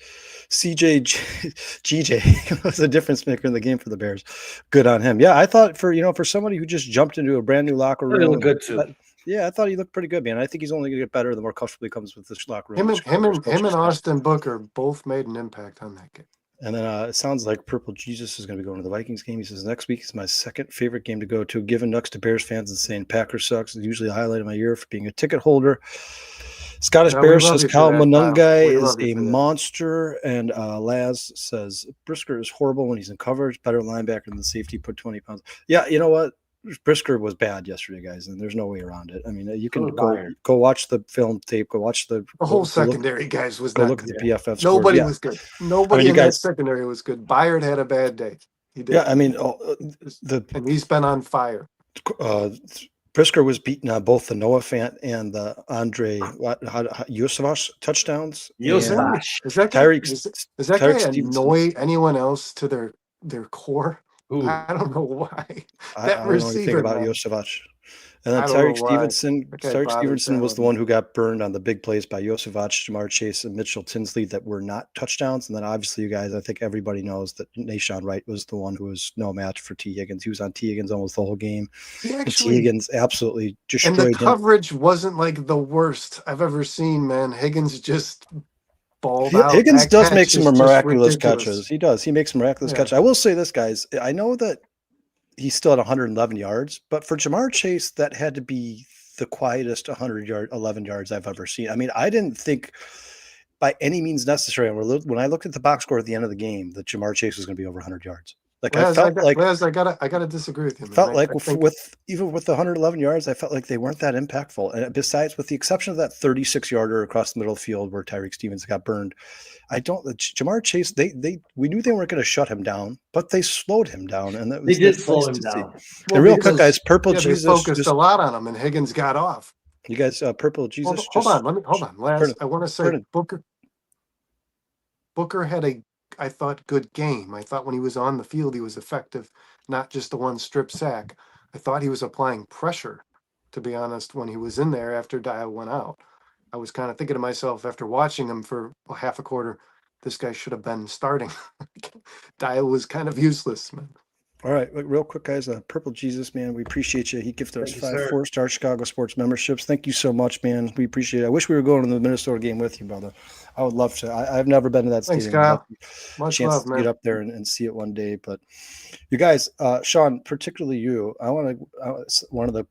GJ was a difference maker in the game for the Bears. Good on him. Yeah, I thought for somebody who just jumped into a brand new locker room. He looked good too. Yeah, I thought he looked pretty good, man. I think he's only going to get better the more comfortable he comes with this locker room. Him and Austin Booker both made an impact on that game. And then it sounds like Purple Jesus is going to be going to the Vikings game. He says, next week is my second favorite game to go to. Giving nucks to Bears fans and saying Packers sucks is usually a highlight of my year for being a ticket holder. Scottish Bears says Kyle Monangai is a monster. And Laz says Brisker is horrible when he's in coverage. Better linebacker than the safety, put 20 pounds. Yeah, you know what? Brisker was bad yesterday, guys, and there's no way around it. I mean, you can go watch the film tape, go watch the whole secondary, guys, was not look at the PFF. Nobody was good. Nobody in that secondary was good. Byard had a bad day. He did. Yeah, I mean, and he's been on fire. Brisker was beaten on both the Noah Fant and the Andre Yusavash touchdowns. Yusavash. Is that guy annoy anyone else to their core? Who? I don't know why. I That don't know anything receiver, about man. Yosevich. And then I don't know Tyreek why. Stevenson. That guy Tyreek bothers Stevenson was the down. one who got burned on the big plays by Yosevich, Jamar Chase, and Mitchell Tinsley that were not touchdowns. And then obviously, you guys, I think everybody knows that Nashawn Wright was the one who was no match for T. Higgins. He was on T. Higgins almost the whole game. He And T. actually, Higgins absolutely and the destroyed him. coverage wasn't like the worst I've ever seen, man. Higgins just balled out. Higgins That does make catch some is just miraculous ridiculous. catches. He does. He makes some miraculous Yeah. catches. I will say this, guys. I know that he's still at 111 yards, but for Jamar Chase, that had to be the quietest 11 yards I've ever seen. I mean, I didn't think by any means necessary when I looked at the box score at the end of the game that Jamar Chase was going to be over 100 yards. Like I felt like Les, I gotta disagree with you, man. felt like I think even with the 111 yards, I felt like they weren't that impactful. And besides, with the exception of that 36-yarder across the middle of the field where Tyreek Stevens got burned, Jamar Chase, we knew they weren't going to shut him down, but they slowed him down, and They did that's slow nice him to see. down. And real quick, because- guys, Purple yeah, Jesus they focused just, a lot on him, and Higgins got off. you guys, Purple Jesus. Hold on, hold on, Les. Pardon- I want to say pardon. Booker had I thought, good game. I thought when he was on the field, he was effective, not just the one strip sack. I thought he was applying pressure, to be honest, when he was in there after Dial went out. I was kind of thinking to myself after watching him for half a quarter, this guy should have been starting. Dial was kind of useless, man. All right, real quick, guys. Purple Jesus, man, we appreciate you. He gifted us Thank you, 5 sir. 4-star Chicago sports memberships. Thank you so much, man. We appreciate it. I wish we were going to the Minnesota game with you, brother. I would love to. I've never been to that Thanks, stadium. I'd Kyle. love to Much chance love, to man. get up there and see it one day. But you guys, Sean, particularly you, I want to. One of the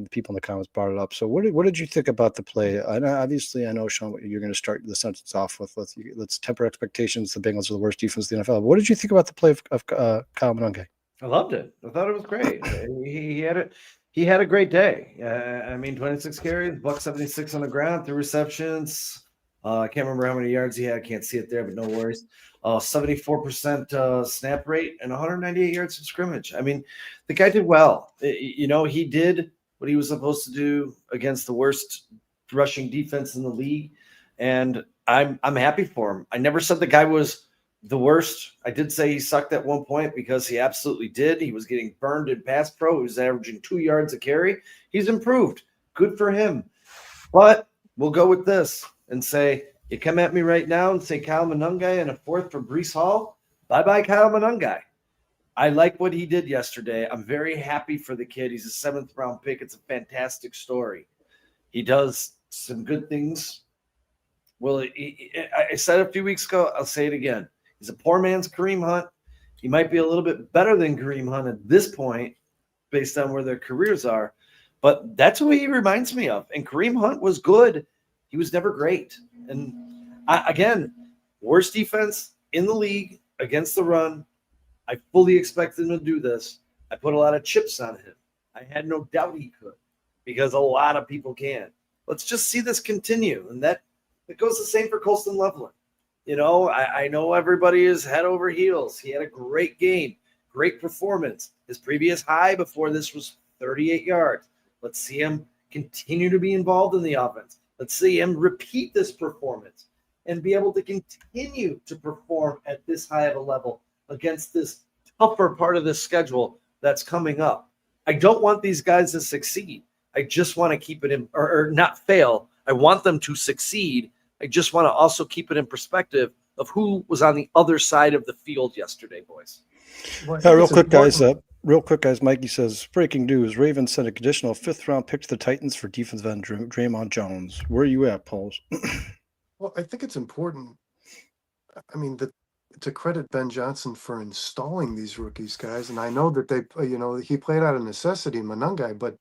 people in the comments brought it up. So what did you think about the play? Obviously, I know, Sean, you're going to start the sentence off with let's temper expectations. The Bengals are the worst defense in the NFL. What did you think about the play of Kyle Monangai? I loved it. I thought it was great. He had a great day. 26 carries, $176 on the ground, 3 receptions. I can't remember how many yards he had. I can't see it there, but no worries. 74% snap rate and 198 yards from scrimmage. I mean, the guy did well. He did what he was supposed to do against the worst rushing defense in the league, and I'm happy for him. I never said the guy was the worst. I did say he sucked at one point because he absolutely did. He was getting burned in pass pro. He was averaging 2 yards a carry. He's improved. Good for him. But we'll go with this and say, you come at me right now and say Kyle Monangai and a 4th for Breece Hall. Bye-bye, Kyle Monangai. I like what he did yesterday. I'm very happy for the kid. He's a 7th-round pick. It's a fantastic story. He does some good things. Well, I said a few weeks ago, I'll say it again. He's a poor man's Kareem Hunt. He might be a little bit better than Kareem Hunt at this point based on where their careers are. But that's who he reminds me of. And Kareem Hunt was good. He was never great. And again, worst defense in the league against the run. I fully expected him to do this. I put a lot of chips on him. I had no doubt he could because a lot of people can. Let's just see this continue. And that goes the same for Colston Loveland. I know everybody is head over heels. He had a great game, great performance. His previous high before this was 38 yards. Let's see him continue to be involved in the offense. Let's see him repeat this performance and be able to continue to perform at this high of a level against this tougher part of the schedule that's coming up. I don't want these guys to succeed. I just want to keep it in or not fail. I want them to succeed. I just want to also keep it in perspective of who was on the other side of the field yesterday, boys. Well, Real quick, guys. Mikey says, breaking news, Ravens sent a conditional 5th-round pick to the Titans for defensive end Draymond Jones. Where are you at, Pauls? Well, I think it's important. I mean, to credit Ben Johnson for installing these rookies, guys. And I know that he played out of necessity, Monangai, but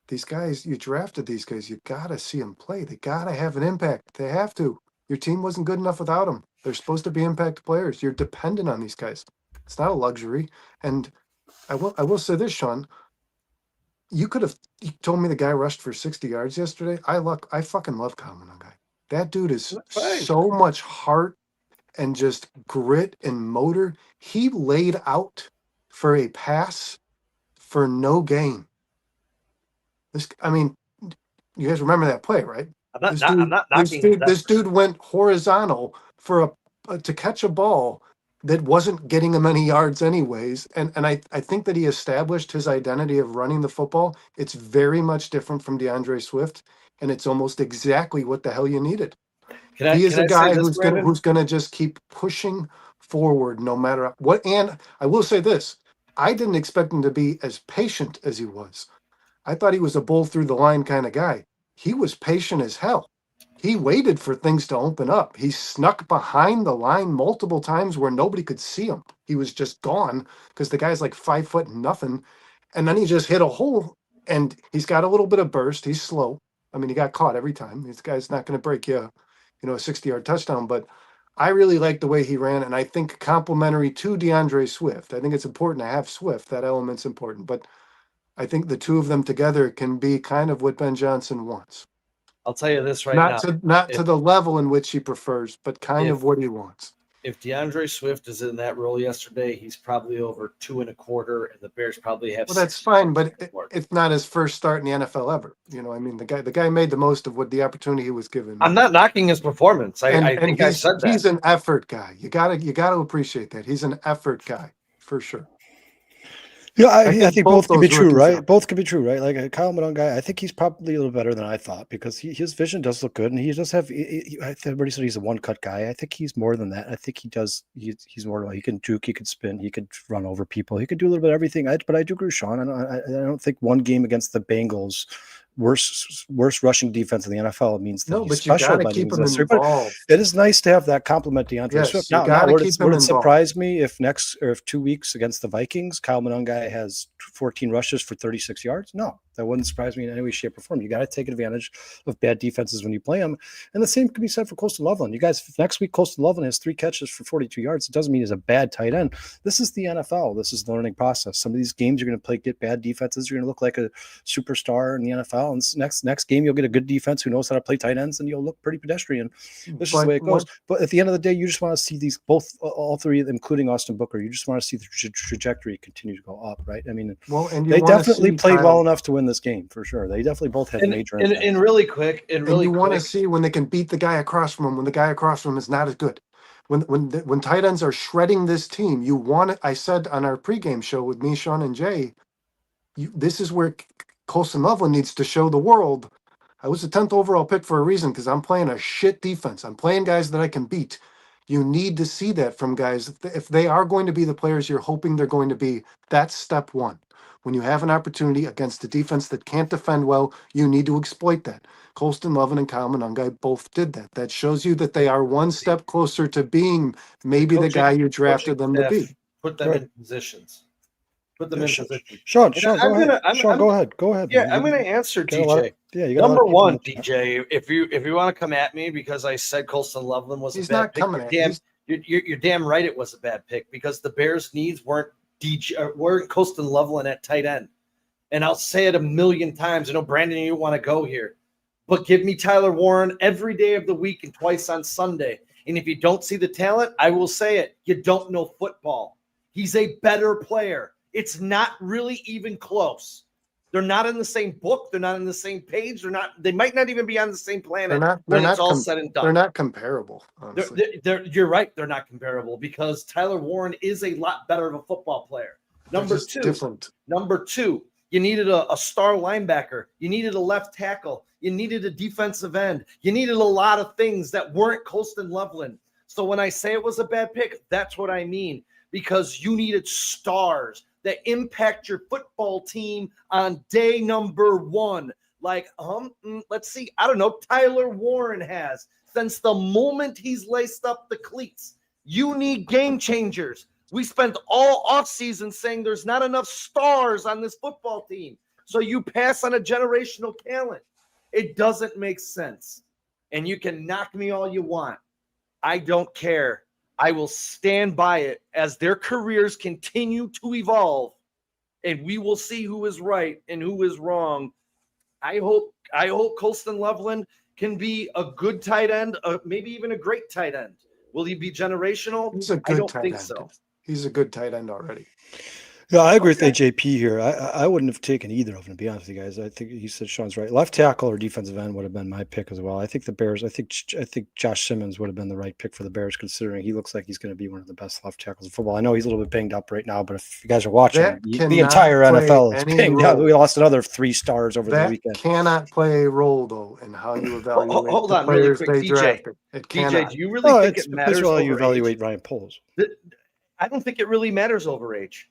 these guys, you drafted these guys, you got to see them play. They got to have an impact. They have to. Your team wasn't good enough without them. They're supposed to be impact players. You're dependent on these guys. It's not a luxury. And I will say this, Sean. You told me the guy rushed for 60 yards yesterday. I fucking love Kyle Monangai. That dude is so much heart and just grit and motor. He laid out for a pass for no gain. You guys remember that play, right? I'm not knocking This dude went horizontal to catch a ball that wasn't getting him any yards anyways. And I think that he established his identity of running the football. It's very much different from DeAndre Swift, and it's almost exactly what the hell you needed. He is Can a I say guy this, who's Brandon? gonna just keep pushing forward no matter what. And I will say this: I didn't expect him to be as patient as he was. I thought he was a bull through the line kind of guy. He was patient as hell. He waited for things to open up. He snuck behind the line multiple times where nobody could see him. He was just gone because the guy's like 5 foot nothing. And then he just hit a hole, and he's got a little bit of burst. He's slow. I mean, he got caught every time. This guy's not going to break you, a 60-yard touchdown. But I really like the way he ran, and I think complimentary to DeAndre Swift. I think it's important to have Swift. That element's important. But I think the two of them together can be kind of what Ben Johnson wants. I'll tell you this right Not now. to the level in which he prefers, but kind of what he wants. If DeAndre Swift is in that role yesterday, he's probably over 2.25, and the Bears probably have. Well, that's fine, but it's not his first start in the NFL ever. I mean, the guy made the most of what the opportunity he was given. I'm not knocking his performance. I think I said that. He's an effort guy. You gotta appreciate that. He's an effort guy for sure. Yeah, I think both can be true, right? Are. Both can be true, right? Like Kyle Monangai, I think he's probably a little better than I thought because his vision does look good, and he does have. Everybody said he's a one-cut guy. I think he's more than that. I think he does. He's more. He can juke, he can spin, he could run over people, he could do a little bit of everything. But I do agree, Sean. I don't think one game against the Bengals, worst rushing defense in the NFL, means that he's special. But keep him involved. It is nice to have that compliment DeAndre Swift. Now would it surprise me if 2 weeks against the Vikings, Kyle Monangai has 14 rushes for 36 yards? No, that wouldn't surprise me in any way, shape, or form. You got to take advantage of bad defenses when you play them. And the same can be said for Colston Loveland. You guys, next week, Colston Loveland has 3 catches for 42 yards. It doesn't mean he's a bad tight end. This is the NFL. This is the learning process. Some of these games you're going to get bad defenses. You're going to look like a superstar in the NFL. And next game, you'll get a good defense who knows how to play tight ends, and you'll look pretty pedestrian. This is the way it goes. But at the end of the day, you just want to see these all three, including Austin Booker. You just want to see the trajectory continue to go up, right? I mean, they definitely played well enough to win this game for sure. They definitely both had major impact. And really quick, and you want to see when they can beat the guy across from him when the guy across from him is not as good. When tight ends are shredding this team, you want it. I said on our pregame show with me, Sean, and Jay, this is where Colston Loveland needs to show the world. I was the 10th overall pick for a reason because I'm playing a shit defense. I'm playing guys that I can beat. You need to see that from guys. If they are going to be the players you're hoping they're going to be, that's step one. When you have an opportunity against a defense that can't defend well, you need to exploit that. Colston Loveland and Kyle Monangai both did that. That shows you that they are one step closer to being maybe the guy you drafted them to be. Put them in positions. Put them in positions. Sean, go ahead. Go ahead. Yeah, I'm going to answer DJ. Number one, DJ, if you want to come at me because I said Colston Loveland was a bad pick, you're damn right it was a bad pick because the Bears' needs weren't Colston Loveland at tight end. And I'll say it a million times. I know, Brandon, you want to go here. But give me Tyler Warren every day of the week and twice on Sunday. And if you don't see the talent, I will say it. You don't know football. He's a better player. It's not really even close. They're not in the same book. They're not in the same page. They might not even be on the same planet. It's all said and done. They're not comparable. Honestly. You're right. They're not comparable because Tyler Warren is a lot better of a football player. Number two, you needed a star linebacker. You needed a left tackle. You needed a defensive end. You needed a lot of things that weren't Colston Loveland. So when I say it was a bad pick, that's what I mean because you needed stars that impact your football team on day number one. Like, let's see, I don't know, Tyler Warren has since the moment he's laced up the cleats. You need game changers. We spent all offseason saying there's not enough stars on this football team. So you pass on a generational talent. It doesn't make sense. And you can knock me all you want. I don't care. I will stand by it as their careers continue to evolve, and we will see who is right and who is wrong. I hope Colston Loveland can be a good tight end, maybe even a great tight end. Will he be generational? He's a good I don't tight think end. so. He's a good tight end already. Yeah, I agree Okay. with AJP here. I wouldn't have taken either of them, to be honest with you guys. I think he said Sean's right. Left tackle or defensive end would have been my pick as well. I think the Bears. I think Josh Simmons would have been the right pick for the Bears, considering he looks like he's going to be one of the best left tackles in football. I know he's a little bit banged up right now, but if you guys are watching, That the cannot entire play NFL is any banged up. role. We lost another 3 stars over the That weekend. cannot play a role though in how you evaluate Hold the on, really players quick, they DJ. drafted. It DJ, cannot. do you really Oh, think it's it because matters how you over age? evaluate Ryan Poles. I don't think it really matters over age.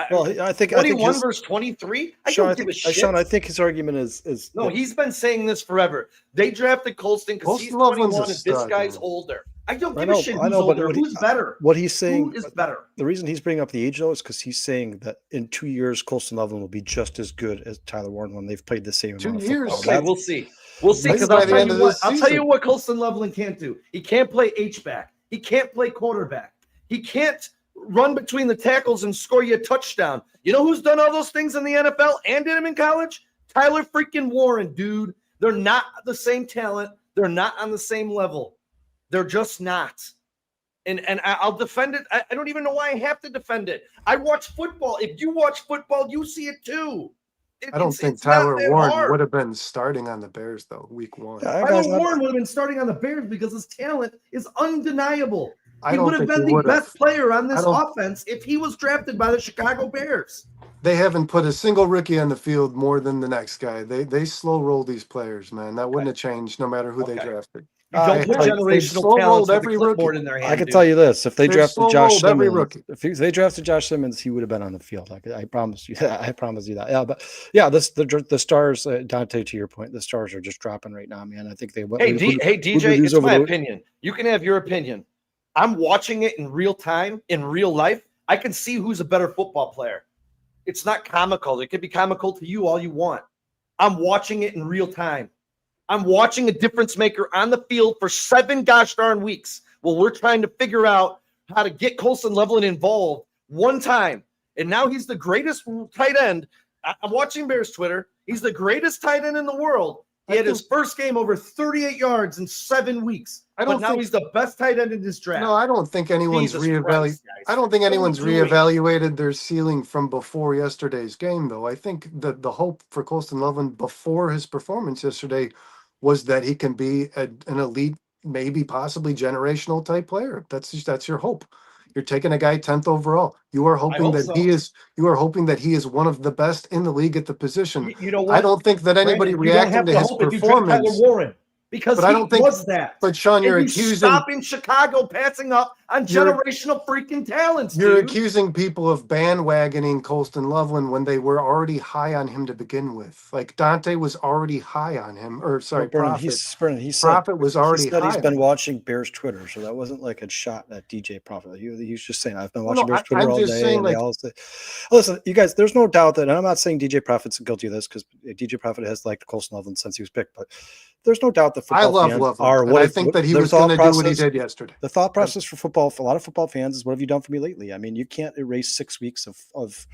Well, I think 21 versus 23. I Sean, don't give a shit. Sean, I think his argument is No, he's been saying this forever. They drafted Colston because he's Colston Loveland's 21 a and this stud, guy's man. older. I don't I give a know, shit I who's know, but older. Who's better? what he's saying Who is better? The reason he's bringing up the age though is because he's saying that in 2 years, Colston Loveland will be just as good as Tyler Warren when they've played the same 2 amount of years. football. Okay, we'll see. We'll see. Maybe Because by I'll the tell end you of what. this I'll tell you season. what Colston Loveland can't do. He can't play H-back. He can't play quarterback. He can't run between the tackles and score you a touchdown. You know who's done all those things in the NFL and did them in college? Tyler freaking Warren, dude. They're not the same talent. They're not on the same level. They're just not. And I'll defend it. I don't even know why I have to defend it. I watch football. If you watch football, you see it too. I don't think It's not Tyler that Warren hard. would have been starting on the Bears though, week 1. Yeah, guys, Tyler Warren would have been starting on the Bears because his talent is undeniable. I He don't would have think been he the would have. best player on this I don't- offense if he was drafted by the Chicago Bears. They haven't put a single rookie on the field more than the next guy. They slow roll these players, man. That wouldn't have changed no matter who they Okay. drafted. You don't They put slow generational rolled talents with every a clipboard rookie. in their hand. I can dude. tell you this: if they They've drafted Josh slow-rolled every Simmons, rookie. if they drafted Josh Simmons, he would have been on the field. I promise you. I promise you that. Yeah, but yeah, the stars. Dante, to your point, the stars are just dropping right now, man. I think they went. Hey, DJ, it's my opinion. You can have your opinion. I'm watching it in real time, in real life. I can see who's a better football player. It's not comical. It could be comical to you all you want. I'm watching it in real time. I'm watching a difference maker on the field for 7 gosh darn weeks. Well, we're trying to figure out how to get Colston Loveland involved one time. And now he's the greatest tight end. I'm watching Bears Twitter. He's the greatest tight end in the world. He had his first game over 38 yards in 7 weeks. But now he's the best tight end in this draft. No, I don't think anyone's reevaluated. I don't think anyone's reevaluated their ceiling from before yesterday's game, though. I think that the hope for Colston Loveland before his performance yesterday was that he can be an elite, maybe possibly generational type player. That's your hope. You're taking a guy 10th overall. You are hoping that he is. You are hoping that he is one of the best in the league at the position. You know what? I don't think that anybody reacting to his performance. Tyler Warren. Because But I don't think was that. But Sean, you're and you accusing. stop in Chicago passing up on generational freaking talents. You're dude. accusing people of bandwagoning Colston Loveland when they were already high on him to begin with. Like Dante was already high on him, or sorry, Prophet. He said was already high. He's been watching Bears Twitter, so that wasn't like a shot at DJ Prophet. He was just saying, I've been watching Bears Twitter all day. Saying, and listen, you guys, there's no doubt that, and I'm not saying DJ Prophet's guilty of this because DJ Prophet has liked Colston Loveland since he was picked, but there's no doubt that football fans are what I think that he was going to do what he did yesterday. The thought process for football, for a lot of football fans, is what have you done for me lately? I mean, you can't erase 6 weeks of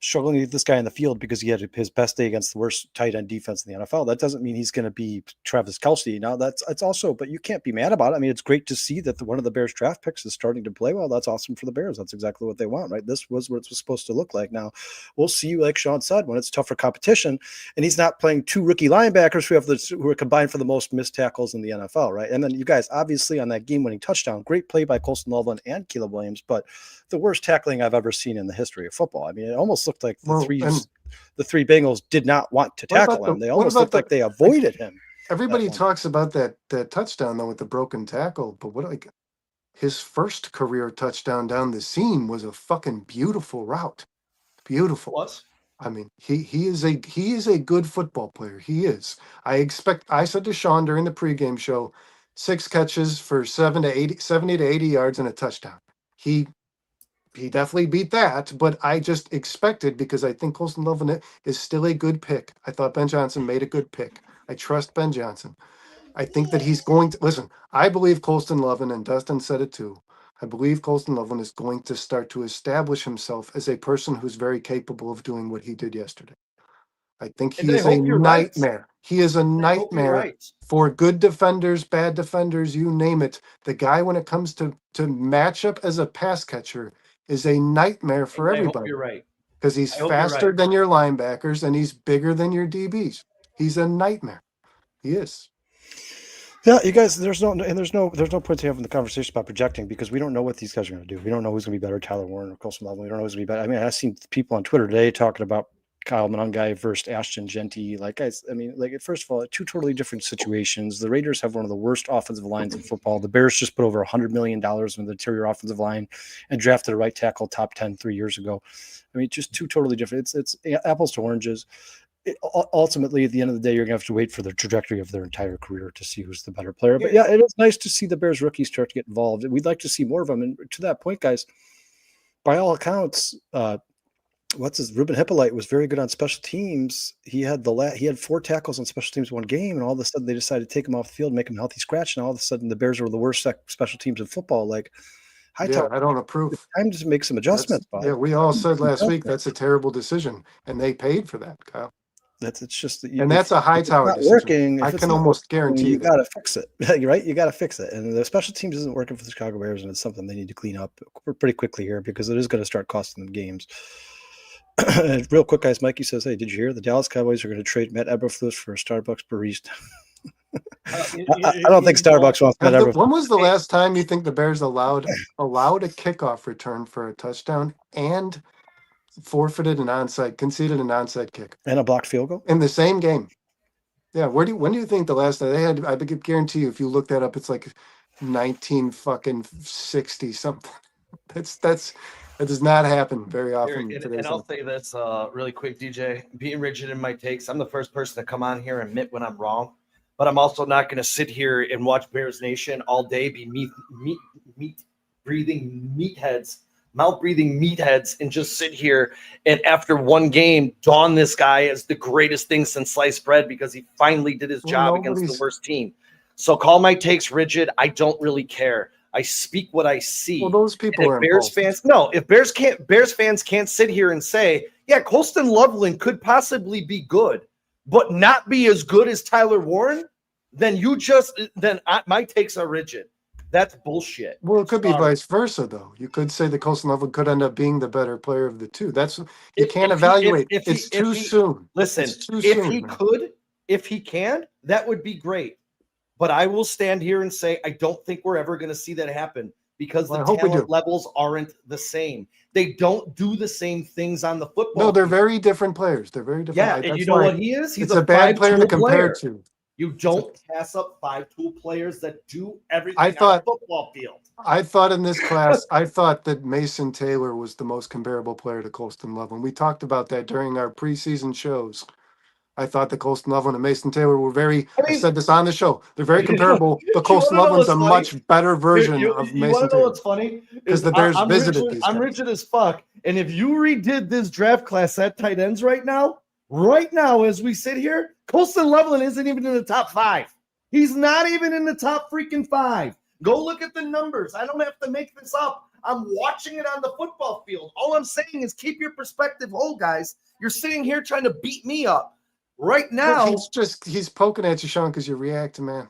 struggling to get this guy in the field because he had his best day against the worst tight end defense in the NFL. That doesn't mean he's going to be Travis Kelce. Now it's also, but you can't be mad about it. I mean, it's great to see that one of the Bears draft picks is starting to play well. That's awesome for the Bears. That's exactly what they want, right? This was what it was supposed to look like. Now we'll see, like Sean said, when it's tougher competition and he's not playing 2 rookie linebackers who are combined for the most missed tackles in the NFL, right? And then you guys, obviously on that game-winning touchdown, great play by Colston Loveland and Caleb Williams, but the worst tackling I've ever seen in the history of football. I mean, it almost looked like the three Bengals did not want to tackle him. They almost looked like they avoided him. Everybody talks about that touchdown though with the broken tackle, but his first career touchdown down the seam was a fucking beautiful route. Beautiful. Was? I mean, he is a good football player. He is. I said to Sean during the pregame show, 6 catches for 70 to 80 yards and a touchdown. He definitely beat that, but I just expected, because I think Colston Loveland is still a good pick. I thought Ben Johnson made a good pick. I trust Ben Johnson. I think that he's going to listen. I believe Colston Loveland, and Dustin said it too. I believe Colston Loveland is going to start to establish himself as a person who's very capable of doing what he did yesterday. I think he is a nightmare. He is a nightmare for good defenders, bad defenders, you name it. The guy, when it comes to matchup as a pass catcher, is a nightmare for I hope everybody you're right. because he's I hope you're faster right. than your linebackers and he's bigger than your DBs. He's a nightmare. He is. Yeah, you guys, there's no point to having the conversation about projecting because we don't know what these guys are going to do. We don't know who's going to be better, Tyler Warren or Colson Loveland. We don't know who's going to be better. I mean, I've seen people on Twitter today talking about Kyle Monangai versus Ashton Genty. Like, guys, I mean, like, first of all, two totally different situations. The Raiders have one of the worst offensive lines in football. The Bears just put over $100 million in the interior offensive line and drafted a right tackle top 10 3 years ago. I mean, just two totally different. It's apples to oranges. Ultimately, at the end of the day, you're going to have to wait for the trajectory of their entire career to see who's the better player. But yeah, it is nice to see the Bears rookies start to get involved. We'd like to see more of them. And to that point, guys, by all accounts, Ruben Hippolyte was very good on special teams. He had 4 tackles on special teams one game, and all of a sudden they decided to take him off the field, make him a healthy scratch, and all of a sudden the Bears were the worst special teams in football. Like, I don't approve. It's time to make some adjustments. We all said last week that's a terrible decision, and they paid for that, Kyle. That's a high tower decision. Working. I can almost guarantee you got to fix it, right? You got to fix it, and the special teams isn't working for the Chicago Bears, and it's something they need to clean up pretty quickly here because it is going to start costing them games. Real quick, guys. Mikey says, "Hey, did you hear the Dallas Cowboys are going to trade Matt Eberflus for a Starbucks barista?" I don't think Starbucks wants Matt Eberflus. When was the last time you think the Bears allowed a kickoff return for a touchdown and conceded an onside kick and a blocked field goal in the same game? Yeah, when do you think the last time they had? I guarantee you, if you look that up, it's like 1960 something. That does not happen very often. And I'll say this really quick, DJ. Being rigid in my takes, I'm the first person to come on here and admit when I'm wrong, but I'm also not going to sit here and watch Bears Nation all day be mouth breathing meatheads, and just sit here and after one game dawn this guy as the greatest thing since sliced bread because he finally did his job against the worst team. So call my takes rigid. I don't really care. I speak what I see. Well, those people are Bears fans. No, if Bears fans can't sit here and say, yeah, Colston Loveland could possibly be good, but not be as good as Tyler Warren, then my takes are rigid. That's bullshit. Well, it could be vice versa, though. You could say that Colston Loveland could end up being the better player of the two. You can't evaluate. It's too soon. Listen, if he can, that would be great. But I will stand here and say I don't think we're ever going to see that happen because the talent levels aren't the same. They don't do the same things on the football. No, they're very different players. They're very different. Yeah, and you know what he is? He's a bad player to compare to. You don't pass up 5 tool players that do everything on the football field. I thought in this class, that Mason Taylor was the most comparable player to Colston Loveland. We talked about that during our preseason shows. I thought that Colston Loveland and Mason Taylor were I said this on the show. They're very comparable, but Colston Loveland's a much better version of Mason Taylor. You want to know what's funny? Because the Bears visited these guys. I'm rigid as fuck. And if you redid this draft class at tight ends right now, as we sit here, Colston Loveland isn't even in the top 5. He's not even in the top freaking 5. Go look at the numbers. I don't have to make this up. I'm watching it on the football field. All I'm saying is keep your perspective whole, guys. You're sitting here trying to beat me up. Right now, he's poking at you, Sean, because you're reacting, man.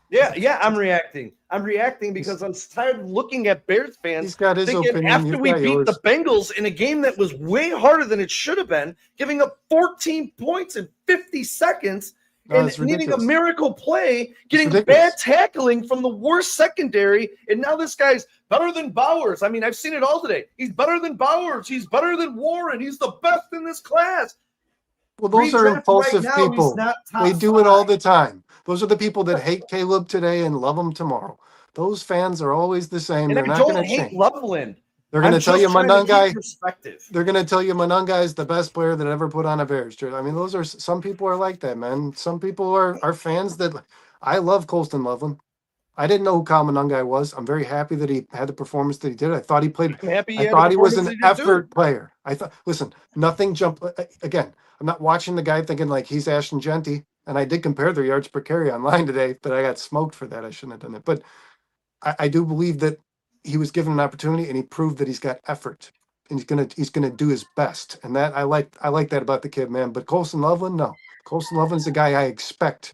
Yeah, I'm reacting. I'm reacting because I'm tired of looking at Bears fans. He's got his opinion. After we beat the Bengals in a game that was way harder than it should have been, giving up 14 points in 50 seconds and needing a miracle play, getting bad tackling from the worst secondary, and now this guy's better than Bowers. I mean, I've seen it all today. He's better than Bowers. He's better than Warren. He's the best in this class. Well, those are impulsive people. They do it all the time. Those are the people that hate Caleb today and love him tomorrow. Those fans are always the same. And they're not going to change. Loveland. They're going to tell you Monangai. They're going to tell you Monangai is the best player that ever put on a Bears jersey. I mean, some people are like that, man. Some people are fans that I love Colston Loveland. I didn't know who Kyle Monangai was. I'm very happy that he had the performance that he did. I thought he played. I thought he was an effort player. Listen, nothing jumped. Again, I'm not watching the guy thinking like he's Ashton Genty. And I did compare their yards per carry online today, but I got smoked for that. I shouldn't have done it. But I do believe that he was given an opportunity and he proved that he's got effort and he's gonna do his best. And that I like that about the kid, man. But Colston Loveland, no. Colston Loveland's the guy I expect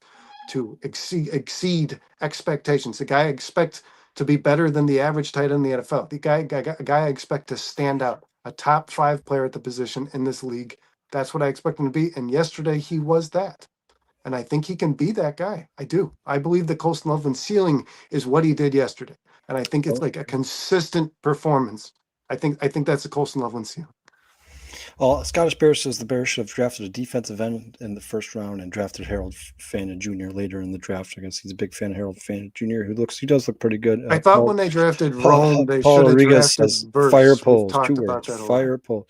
to exceed expectations. The guy I expect to be better than the average tight end in the NFL. The guy I expect to stand out, a top 5 player at the position in this league. That's what I expect him to be. And yesterday he was that. And I think he can be that guy. I do. I believe the Colston Loveland ceiling is what he did yesterday. And I think it's like a consistent performance. I think that's the Colston Loveland ceiling. Well, Scottish Bears says the Bears should have drafted a defensive end in the first round and drafted Harold Fannin Jr. later in the draft. I guess he's a big fan of Harold Fannin Jr. He does look pretty good. I thought when they drafted Rome, they Paul should have Rodriguez drafted says Burks. fire We've polls, talked 2 about words, that a lot. fire poll.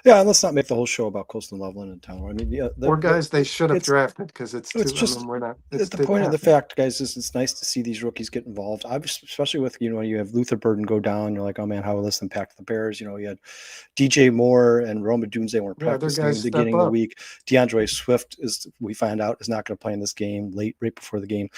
Yeah, and let's not make the whole show about Colston Loveland and Tyler. I mean, Or guys they should have drafted because it's too. just I mean, we're not. the point of the fact, guys, is it's nice to see these rookies get involved. Obviously, especially with you have Luther Burden go down. You're like, oh man, how will this impact the Bears? You had DJ Moore and Roma Dunze weren't practicing in the beginning of the week. DeAndre Swift we find out is not going to play in this game right before the game.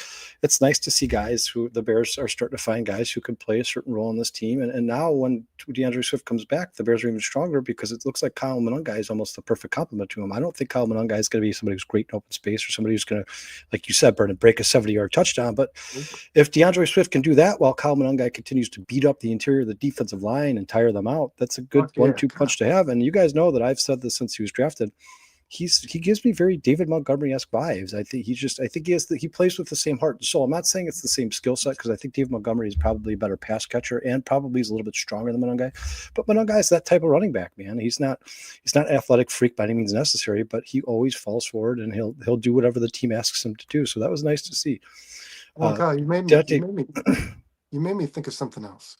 It's nice to see guys who the Bears are starting to find guys who can play a certain role in this team. And now when DeAndre Swift comes back, the Bears are even stronger because it looks like Kyle Monangai is almost the perfect complement to him. I don't think Kyle Monangai is going to be somebody who's great in open space or somebody who's going to, like you said, Brendan, break a 70-yard touchdown. But if DeAndre Swift can do that while Kyle Monangai continues to beat up the interior of the defensive line and tire them out, that's a good 1-2 punch to have. And you guys know that I've said this since he was drafted. He gives me very David Montgomery-esque vibes. I think he plays with the same heart and soul. I'm not saying it's the same skill set because I think David Montgomery is probably a better pass catcher and probably is a little bit stronger than Monangai. But Monangai is that type of running back, man. He's not an athletic freak by any means necessary, but he always falls forward and he'll do whatever the team asks him to do. So that was nice to see. Well, Kyle, you made me think of something else.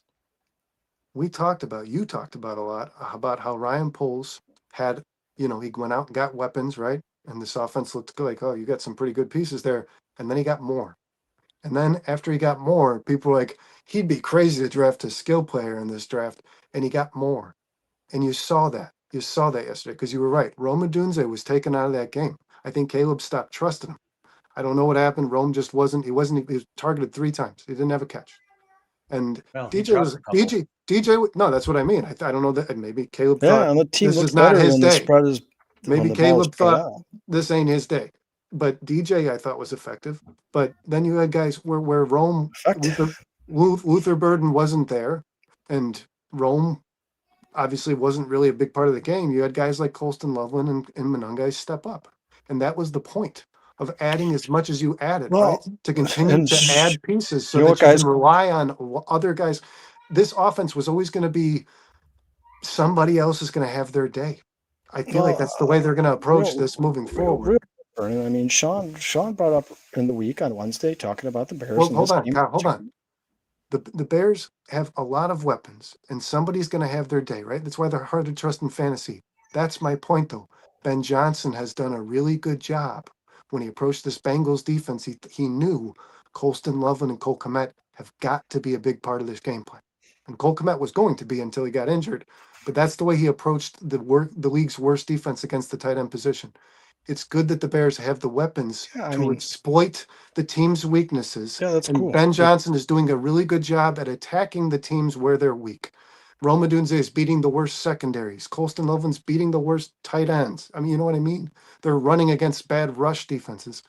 You talked about a lot about how Ryan Poles had, he went out and got weapons, right? And this offense looked like, oh, you got some pretty good pieces there. And then he got more. And then after he got more, people were like, he'd be crazy to draft a skill player in this draft. And he got more. And you saw that. You saw that yesterday because you were right. Rome Dunze was taken out of that game. I think Caleb stopped trusting him. I don't know what happened. Rome just he was targeted 3 times. He didn't have a catch. And DJ. No, that's what I mean. I don't know that maybe Caleb thought and the team this looks is not better his when day. the spread is Maybe Caleb thought this ain't his day. But DJ I thought was effective. But then you had guys where Rome Luther Burden wasn't there, and Rome obviously wasn't really a big part of the game. You had guys like Colston Loveland and Monangai step up, and that was the point of adding as much as you added, right? To continue to add pieces so that you can rely on other guys. This offense was always going to be somebody else is going to have their day. I feel like that's the way they're going to approach this moving forward. I mean, Sean brought up in the week on Wednesday talking about the Bears. Well, hold on, Kyle, hold on. The Bears have a lot of weapons, and somebody's going to have their day, right? That's why they're hard to trust in fantasy. That's my point, though. Ben Johnson has done a really good job. When he approached this Bengals defense, he knew Colston Loveland and Cole Kmet have got to be a big part of this game plan. And Cole Kmet was going to be until he got injured. But that's the way he approached the league's worst defense against the tight end position. It's good that the Bears have the weapons to exploit the team's weaknesses. Yeah, that's cool. Ben Johnson is doing a really good job at attacking the teams where they're weak. Rome Dunze is beating the worst secondaries. Colston Loveland's beating the worst tight ends. I mean, you know what I mean? They're running against bad rush defenses.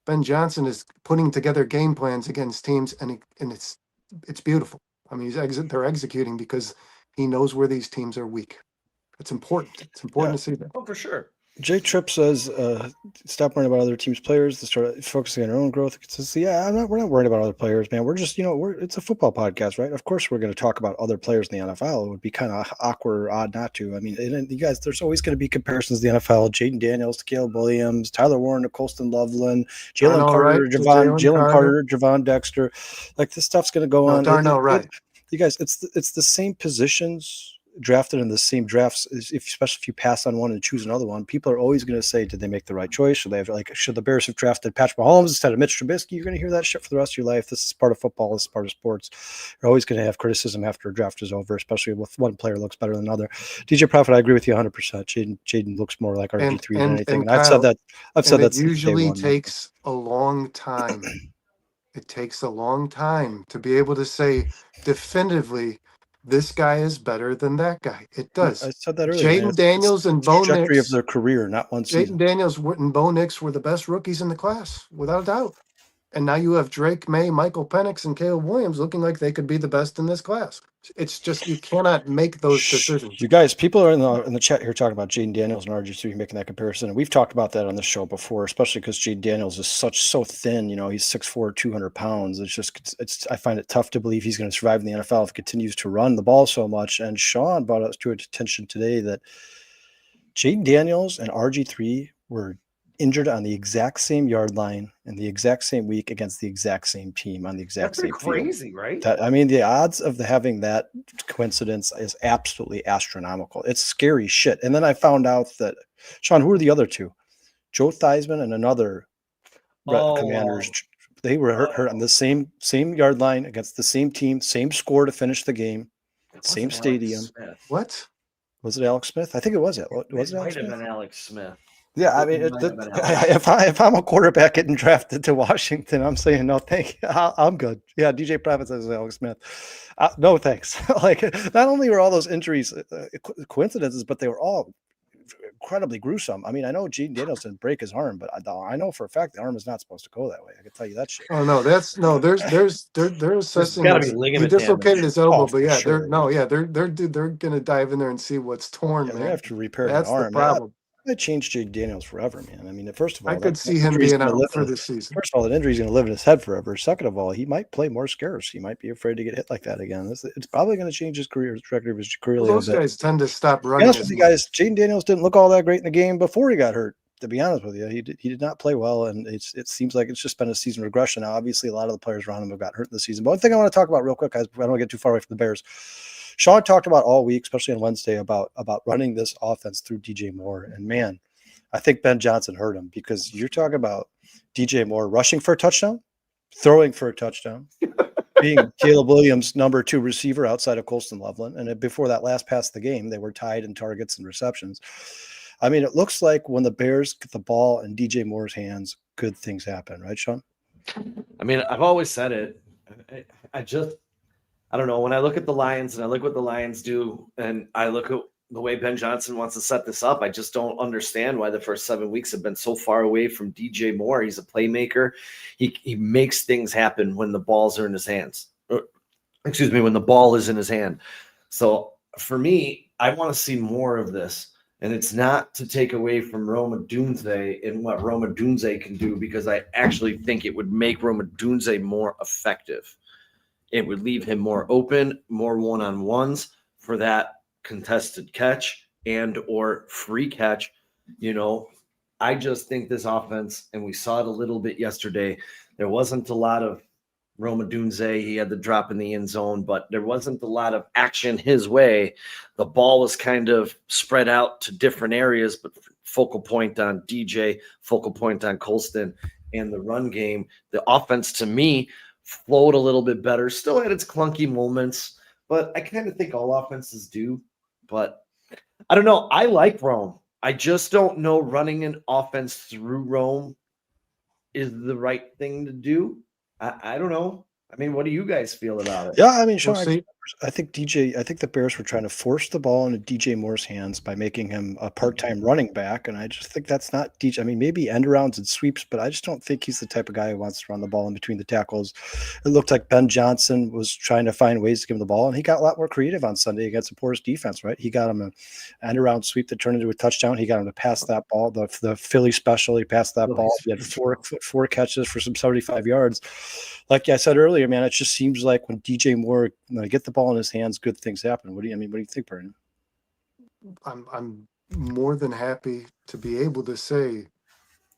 Ben Johnson is putting together game plans against teams, and it's beautiful. I mean, they're executing because he knows where these teams are weak. It's important. It's important to see that. Oh, for sure. Jay Tripp says, stop worrying about other teams' players to start focusing on our own growth. Says, we're not worried about other players, man. We're just, it's a football podcast, right? Of course, we're going to talk about other players in the NFL. It would be kind of awkward or odd not to. I mean, you guys, there's always going to be comparisons to the NFL. Jaden Daniels to Caleb Williams, Tyler Warren to Colston Loveland, Jalen Carter, Javon Dexter. Like, this stuff's going to go on. You guys, it's the same positions drafted in the same drafts, especially if you pass on one and choose another one. People are always going to say, did they make the right choice? Should the Bears have drafted Patrick Mahomes instead of Mitch Trubisky? You're going to hear that shit for the rest of your life. This is part of football. This is part of sports. You're always going to have criticism after a draft is over, especially if one player looks better than another. DJ Prophet, I agree with you 100%. Jaden looks more like RG3 than anything. And I've said that. It usually takes a long time. It takes a long time to be able to say definitively, this guy is better than that guy. It does. I said that earlier. Jaden Daniels and Bo Nix of their career, not one season. Jaden Daniels and Bo Nix were the best rookies in the class, without a doubt. And now you have Drake May, Michael Penix, and Caleb Williams looking like they could be the best in this class. It's just you cannot make those decisions. You guys, people are in the chat here talking about Jaden Daniels and RG3 making that comparison, and we've talked about that on the show before, especially because Jaden Daniels is so thin. You know, he's 6'4", 200 pounds. I find it tough to believe he's going to survive in the NFL if he continues to run the ball so much. And Sean brought us to attention today that Jaden Daniels and RG3 were injured on the exact same yard line in the exact same week against the exact same team on the exact That's same field. crazy, right? I mean, the odds of having that coincidence is absolutely astronomical. It's scary shit. And then I found out that, Sean, who were the other two? Joe Theismann and another Commanders. They were hurt on the same yard line against the same team, same score to finish the game, same stadium. What? Was it Alex Smith? I think it was. Was it Alex might Smith? have been Alex Smith. Yeah, I mean, if I'm a quarterback getting drafted to Washington, I'm saying no, thank you. I'm good. Yeah, DJ Prophet says Alex Smith. No, thanks. Like, not only were all those injuries coincidences, but they were all incredibly gruesome. I mean, I know Gene Daniels didn't break his arm, but I know for a fact the arm is not supposed to go that way. I can tell you that shit. Oh no, they're assessing. gotta be He ligament dislocated damage. his elbow, Oh, but yeah, sure. they're gonna dive in there and see what's torn. Yeah, Man, they have to repair that's the arm. the problem. That changed Jake Daniels forever, man. I mean, first of all, I could see him being out for the season. First of all, that injury is going to live in his head forever. Second of all, he might play more scarce. He might be afraid to get hit like that again. It's probably going to change his career, trajectory of his career. Well, those guys tend to stop To be running. honest with you guys, Jaden Daniels didn't look all that great in the game before he got hurt. To be honest with you, he did not play well, and it seems like it's just been a season regression. Now, obviously, a lot of the players around him have got hurt in the season. But one thing I want to talk about real quick, guys, I don't want to get too far away from the Bears. Sean talked about all week, especially on Wednesday, about running this offense through DJ Moore, and man, I think Ben Johnson hurt him, because you're talking about DJ Moore rushing for a touchdown, throwing for a touchdown, being Caleb Williams' number 2 receiver outside of Colston Loveland. And before that last pass of the game, they were tied in targets and receptions. I mean, it looks like when the Bears get the ball in DJ Moore's hands, good things happen, right, Sean? I mean, I've always said it. I don't know. When I look at the Lions and I look what the Lions do, and I look at the way Ben Johnson wants to set this up, I just don't understand why the first 7 weeks have been so far away from DJ Moore. He's a playmaker. He makes things happen when the balls are in his hands. When the ball is in his hand. So for me, I want to see more of this. And it's not to take away from Roma Dunze and what Roma Dunze can do, because I actually think it would make Roma Dunze more effective. It would leave him more open, more one-on-ones for that contested catch and or free catch. You know, I just think this offense, and we saw it a little bit yesterday, there wasn't a lot of Roma Dunze. He had the drop in the end zone, but there wasn't a lot of action his way. The ball was kind of spread out to different areas, but focal point on DJ, focal point on Colston, and the run game. The offense, to me, flowed a little bit better. Still had its clunky moments, but I kind of think all offenses do. But I don't know. I like Rome. I just don't know running an offense through Rome is the right thing to do. I don't know. I mean, what do you guys feel about it? Yeah, I mean, Sean, We'll see. I think the Bears were trying to force the ball into DJ Moore's hands by making him a part-time running back, and I just think that's not DJ. I mean, maybe end arounds and sweeps, but I just don't think he's the type of guy who wants to run the ball in between the tackles. It looked like Ben Johnson was trying to find ways to give him the ball, and he got a lot more creative on Sunday against the Portis defense, right? He got him an end around sweep that turned into a touchdown. He got him to pass that ball, the Philly special. He passed that ball. He had four catches for some 75 yards. Like I said earlier, man, it just seems like when DJ Moore get the ball in his hands, good things happen. What do you think, Brandon? I'm more than happy to be able to say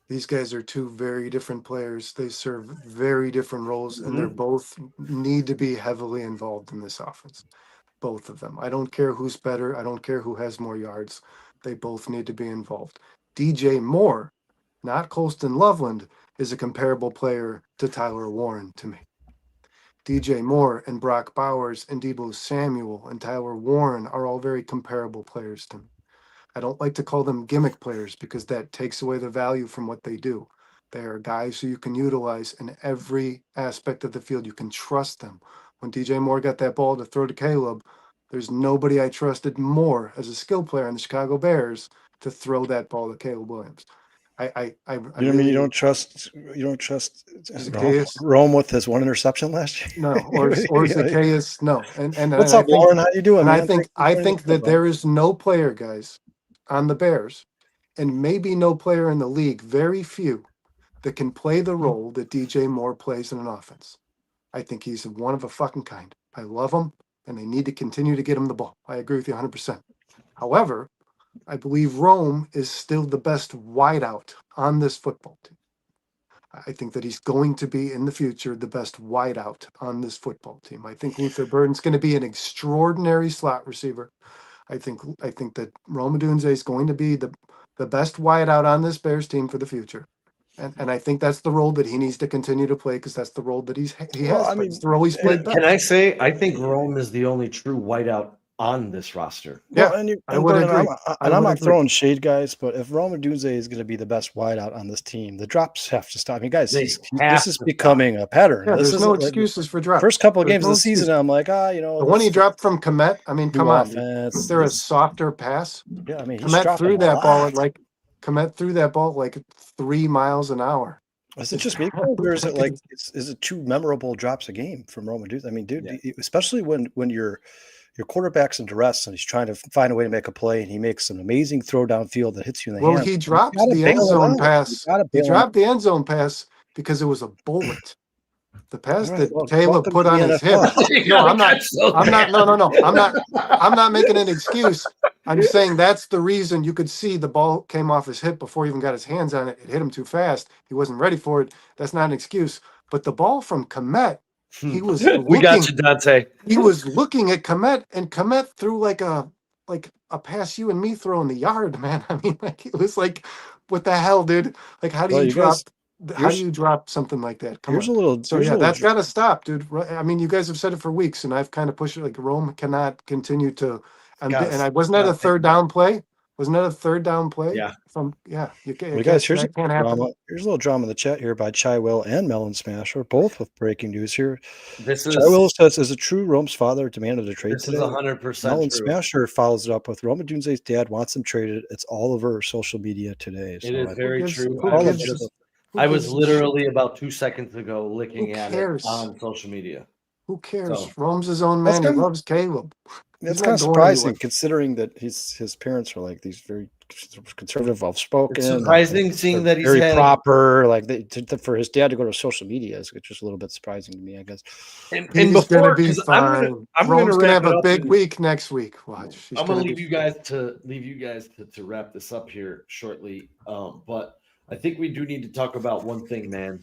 these guys are two very different players. They serve very different roles, and they're both need to be heavily involved in this offense. Both of them. I don't care who's better. I don't care who has more yards. They both need to be involved. DJ Moore, not Colston Loveland, is a comparable player to Tyler Warren to me. DJ Moore and Brock Bowers and Deebo Samuel and Tyler Warren are all very comparable players to me. I don't like to call them gimmick players because that takes away the value from what they do. They are guys who you can utilize in every aspect of the field. You can trust them. When DJ Moore got that ball to throw to Caleb, there's nobody I trusted more as a skill player in the Chicago Bears to throw that ball to Caleb Williams. I You don't trust Zacchaeus. Rome with his one interception last year. No, or Zacchaeus. No, and What's I up, think, Lauren? How you doing, and man? I think that there is no player, guys, on the Bears, and maybe no player in the league, very few, that can play the role that DJ Moore plays in an offense. I think he's one of a fucking kind. I love him, and they need to continue to get him the ball. I agree with you 100%. However, I believe Rome is still the best wideout on this football team. I think that he's going to be in the future the best wideout on this football team. I think Luther Burden's going to be an extraordinary slot receiver. I think that Rome Odunze is going to be the best wideout on this Bears team for the future. And I think that's the role that he needs to continue to play, because that's the role that he has. I mean, it's the role he's played best. Can I say I think Rome is the only true whiteout on this roster? Yeah, well, and I would agree. I'm not throwing shade, guys, but if Rome Odunze is going to be the best wideout on this team, the drops have to stop. I mean, guys, this is becoming a pattern. Yeah, this there's no isn't excuses for drop. First couple of There's games no of the season, excuse. I'm like, The one he dropped from Komet, I mean, come on. Is there a softer pass? Yeah, I mean, Komet threw that ball at like 3 miles an hour. Is it just me, or is it like is it 2 memorable drops a game from Roman Odunze? I mean, dude, especially when your quarterback's in duress and he's trying to find a way to make a play, and he makes an amazing throw downfield that hits you in the hand. Well, he dropped the end zone pass. He dropped the end zone pass because it was a bullet. The pass that Caleb put on his hip. No, I'm not. I'm not making an excuse. I'm saying that's the reason. You could see the ball came off his hip before he even got his hands on it. It hit him too fast. He wasn't ready for it. That's not an excuse. But the ball from Komet, he was looking, we got you, Dante. He was looking at Komet, and Komet threw like a pass you and me throw in the yard, man. I mean, like, it was like, what the hell, dude? Like, how do you drop? How do you drop something like that? That's got to stop, dude. I mean, you guys have said it for weeks, and I've kind of pushed it. Like, Rome cannot continue to. And I wasn't that a third down play? Wasn't that a third down play? Yeah. Guys, here's a little drama in the chat here by Chai Will and Melon Smasher, both with breaking news here. Chai Will says, "Is it true Rome's father demanded a trade today?" This is 100% Melon true. Smasher follows it up with, "Rome Odunze's dad wants him traded. It's all over social media today." So it is very true. I was literally about 2 seconds ago looking at it on social media. Who cares? So, Rome's his own man. He loves Caleb. That's kind of surprising, considering that his parents were like these very conservative, well-spoken. It's surprising seeing that he's very proper. Like for his dad to go to social media is just a little bit surprising to me, I guess. And he's going to be fine. Rome's going to have a big week next week. Watch. I'm going to leave you guys to wrap this up here shortly. But I think we do need to talk about one thing, man.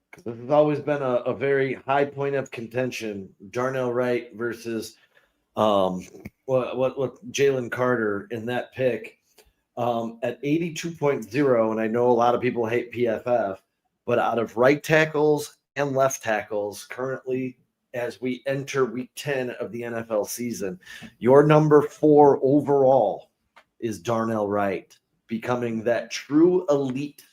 Because this has always been a very high point of contention. Darnell Wright versus what Jalen Carter in that pick at 82.0. And I know a lot of people hate PFF, but out of right tackles and left tackles currently, as we enter week 10 of the NFL season, your number 4 overall is Darnell Wright, becoming that true elite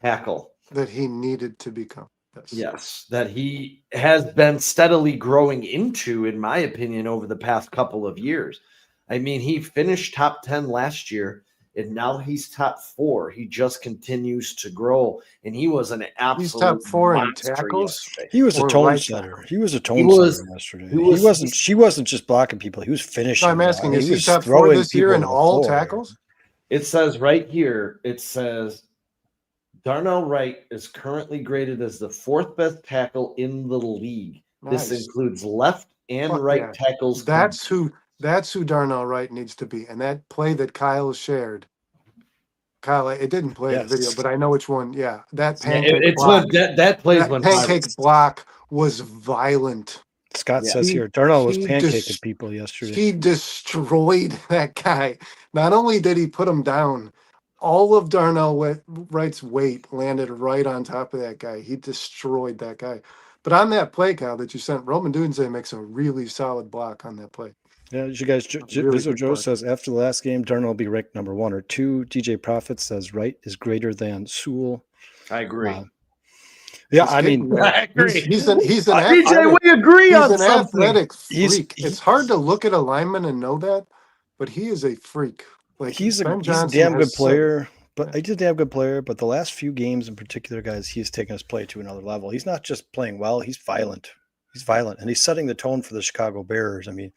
tackle that he needed to become. Yes, that he has been steadily growing into, in my opinion, over the past couple of years. I mean, he finished top 10 last year, and now he's top 4. He just continues to grow, and he was an absolute He's top 4 in tackles. Yesterday. He was a tone setter. He was a tone setter yesterday. He wasn't just blocking people. He was finishing. I'm asking, is he top 4 this year in all tackles? It says right here, it says Darnell Wright is currently graded as the 4th best tackle in the league. Nice. This includes left and right tackles. That's who Darnell Wright needs to be. And that play that Kyle shared. Kyle, it didn't play the video, but I know which one. Yeah, that pancake block. Pancake block was violent. Scott says here, Darnell was pancaking people yesterday. He destroyed that guy. Not only did he put him down, all of Darnell Wright's weight landed right on top of that guy. He destroyed that guy. But on that play, Kyle, that you sent, Rome Odunze makes a really solid block on that play. Yeah, you guys, Vizzo Joe says, after the last game, Darnell will be ranked number 1 or 2. DJ Prophet says Wright is greater than Sewell. I agree. Yeah, I mean, I agree. He's an DJ, we agree on something. Athletic freak. It's hard to look at a lineman and know that, but he is a freak. Like he's a damn good player, But he's a damn good player. But the last few games in particular, guys, he's taken his play to another level. He's not just playing well; he's violent. He's violent, and he's setting the tone for the Chicago Bears. I mean,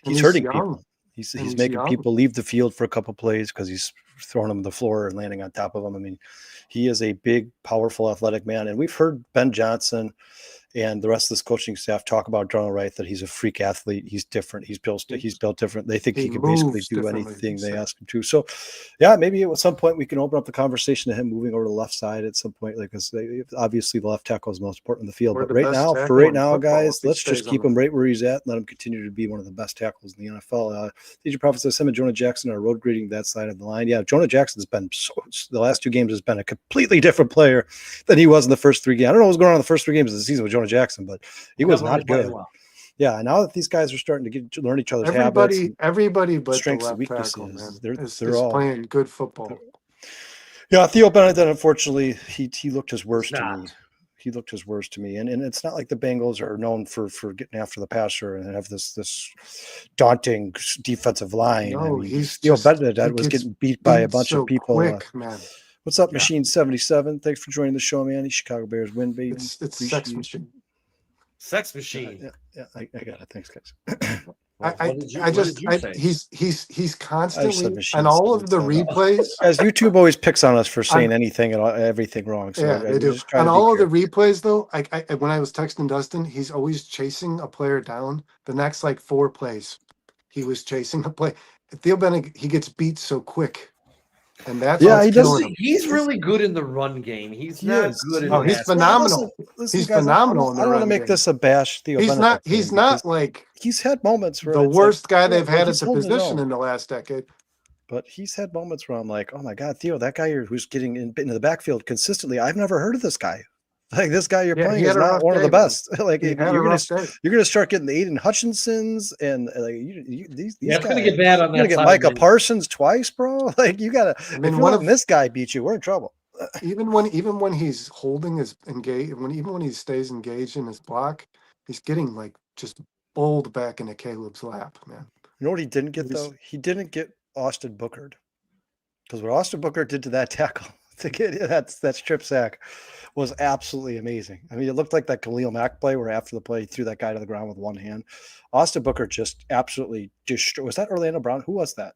And he's he's hurting young. people. He's And he's making young. people leave the field for a couple plays because he's throwing them to the floor and landing on top of them. I mean, he is a big, powerful, athletic man. And we've heard Ben Johnson and the rest of this coaching staff talk about Darnell Wright, that he's a freak athlete. He's different. He's built different. They think he can basically moves do differently, anything he they said. ask him to. So, yeah, maybe at some point we can open up the conversation to him moving over to the left side at some point, like, because obviously the left tackle is most important in the field. Or But the right best now, tackle for right in now, football guys, if he let's just stays on keep the- him right where he's at and let him continue to be one of the best tackles in the NFL. DJ Prophet says him and Jonah Jackson are road grading that side of the line. Yeah, Jonah Jackson's been the last 2 games has been a completely different player than he was in the first 3 games. I don't know what's going on in the first 3 games of the season with Jonah Jackson, but he was Definitely not playing good. well. Yeah, now that these guys are starting to learn each other's habits, Everybody but the strengths and left tackle, man, weaknesses, is they're all playing good football. Yeah, Theo Bennett, unfortunately, he looked his worst to not. me. He looked his worst to me. And it's not like the Bengals are known for getting after the passer and have this daunting defensive line. No, I mean, he's Theo just Bennett he was gets getting beat by a beat bunch so of people. quick, man. What's up, Yeah. Machine 77? Thanks for joining the show, man. The Chicago Bears win, baby. It's sex Appreciate machine. Sex you. machine. Yeah, I got it. Thanks, guys. What did you say? He's constantly machine and all of the 77. replays. Guys, YouTube always picks on us for saying anything and everything wrong. So Yeah, they do. just try And to be all of the careful. replays, though, I when I was texting Dustin, he's always chasing a player down. The next like 4 plays, he was chasing a play. Theo Bennett, he gets beat so quick, and that's Yeah, what's he does- killing him. He's really good in the run game. He's He not is. good in Oh, the he's pass. phenomenal. Listen, He's guys, phenomenal in I the don't want to run make game. this a bash Theo He's Bennett not. thing He's because not like he's had moments where the it's worst like, guy yeah, they've like, had he's at the holding his position own. in the last decade. But he's had moments where I'm like, oh my God, Theo, that guy who's getting into the backfield consistently. I've never heard of this guy. Like this guy you're Yeah, playing he is had a not rough one of the day, man. best. Like He you're had a rough day. gonna start getting the Aiden Hutchinsons and these Yeah, it's guys. gonna get bad on You're gonna that get side. Micah man. Parsons twice, bro. Like you gotta. I mean, if you're one letting of this guy beat you, we're in trouble. even when he's holding his engage when he stays engaged in his block, he's getting like just bowled back into Caleb's lap, man. You know what he didn't get He's- though? He didn't get Austin Bookered. Because what Austin Booker did to that tackle, to get that strip sack, was absolutely amazing. I mean, it looked like that Khalil Mack play where after the play he threw that guy to the ground with one hand. Austin Booker just absolutely destroyed. Was that Orlando Brown? Who was that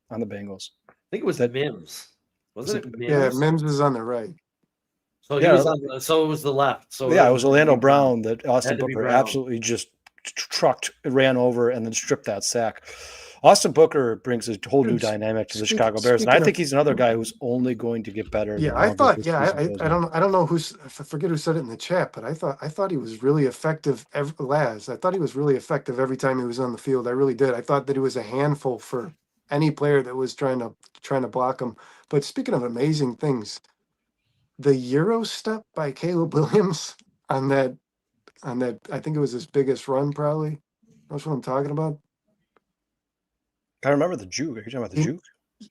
on the Bengals? I think it was That- Mims. Wasn't it Mims? Yeah, Mims is on the right. So Yeah. he was on the, so it was the left. So Yeah, it was Orlando Brown that Had Austin to be Booker Brown. absolutely just trucked, ran over, and then stripped that sack. Austin Booker brings a whole new Dude, dynamic to the speak- Chicago Bears, and I speaking think of- he's another guy who's only going to get better. Yeah, the I longer thought. this Yeah, season goes on. I don't know I forget who said it in the chat, but I thought he was really effective. Laz, I thought he was really effective every time he was on the field. I really did. I thought that he was a handful for any player that was trying to block him. But speaking of amazing things, the Euro step by Caleb Williams on that I think it was his biggest run probably. That's what I'm talking about. I remember the juke. Are you talking about the He- juke?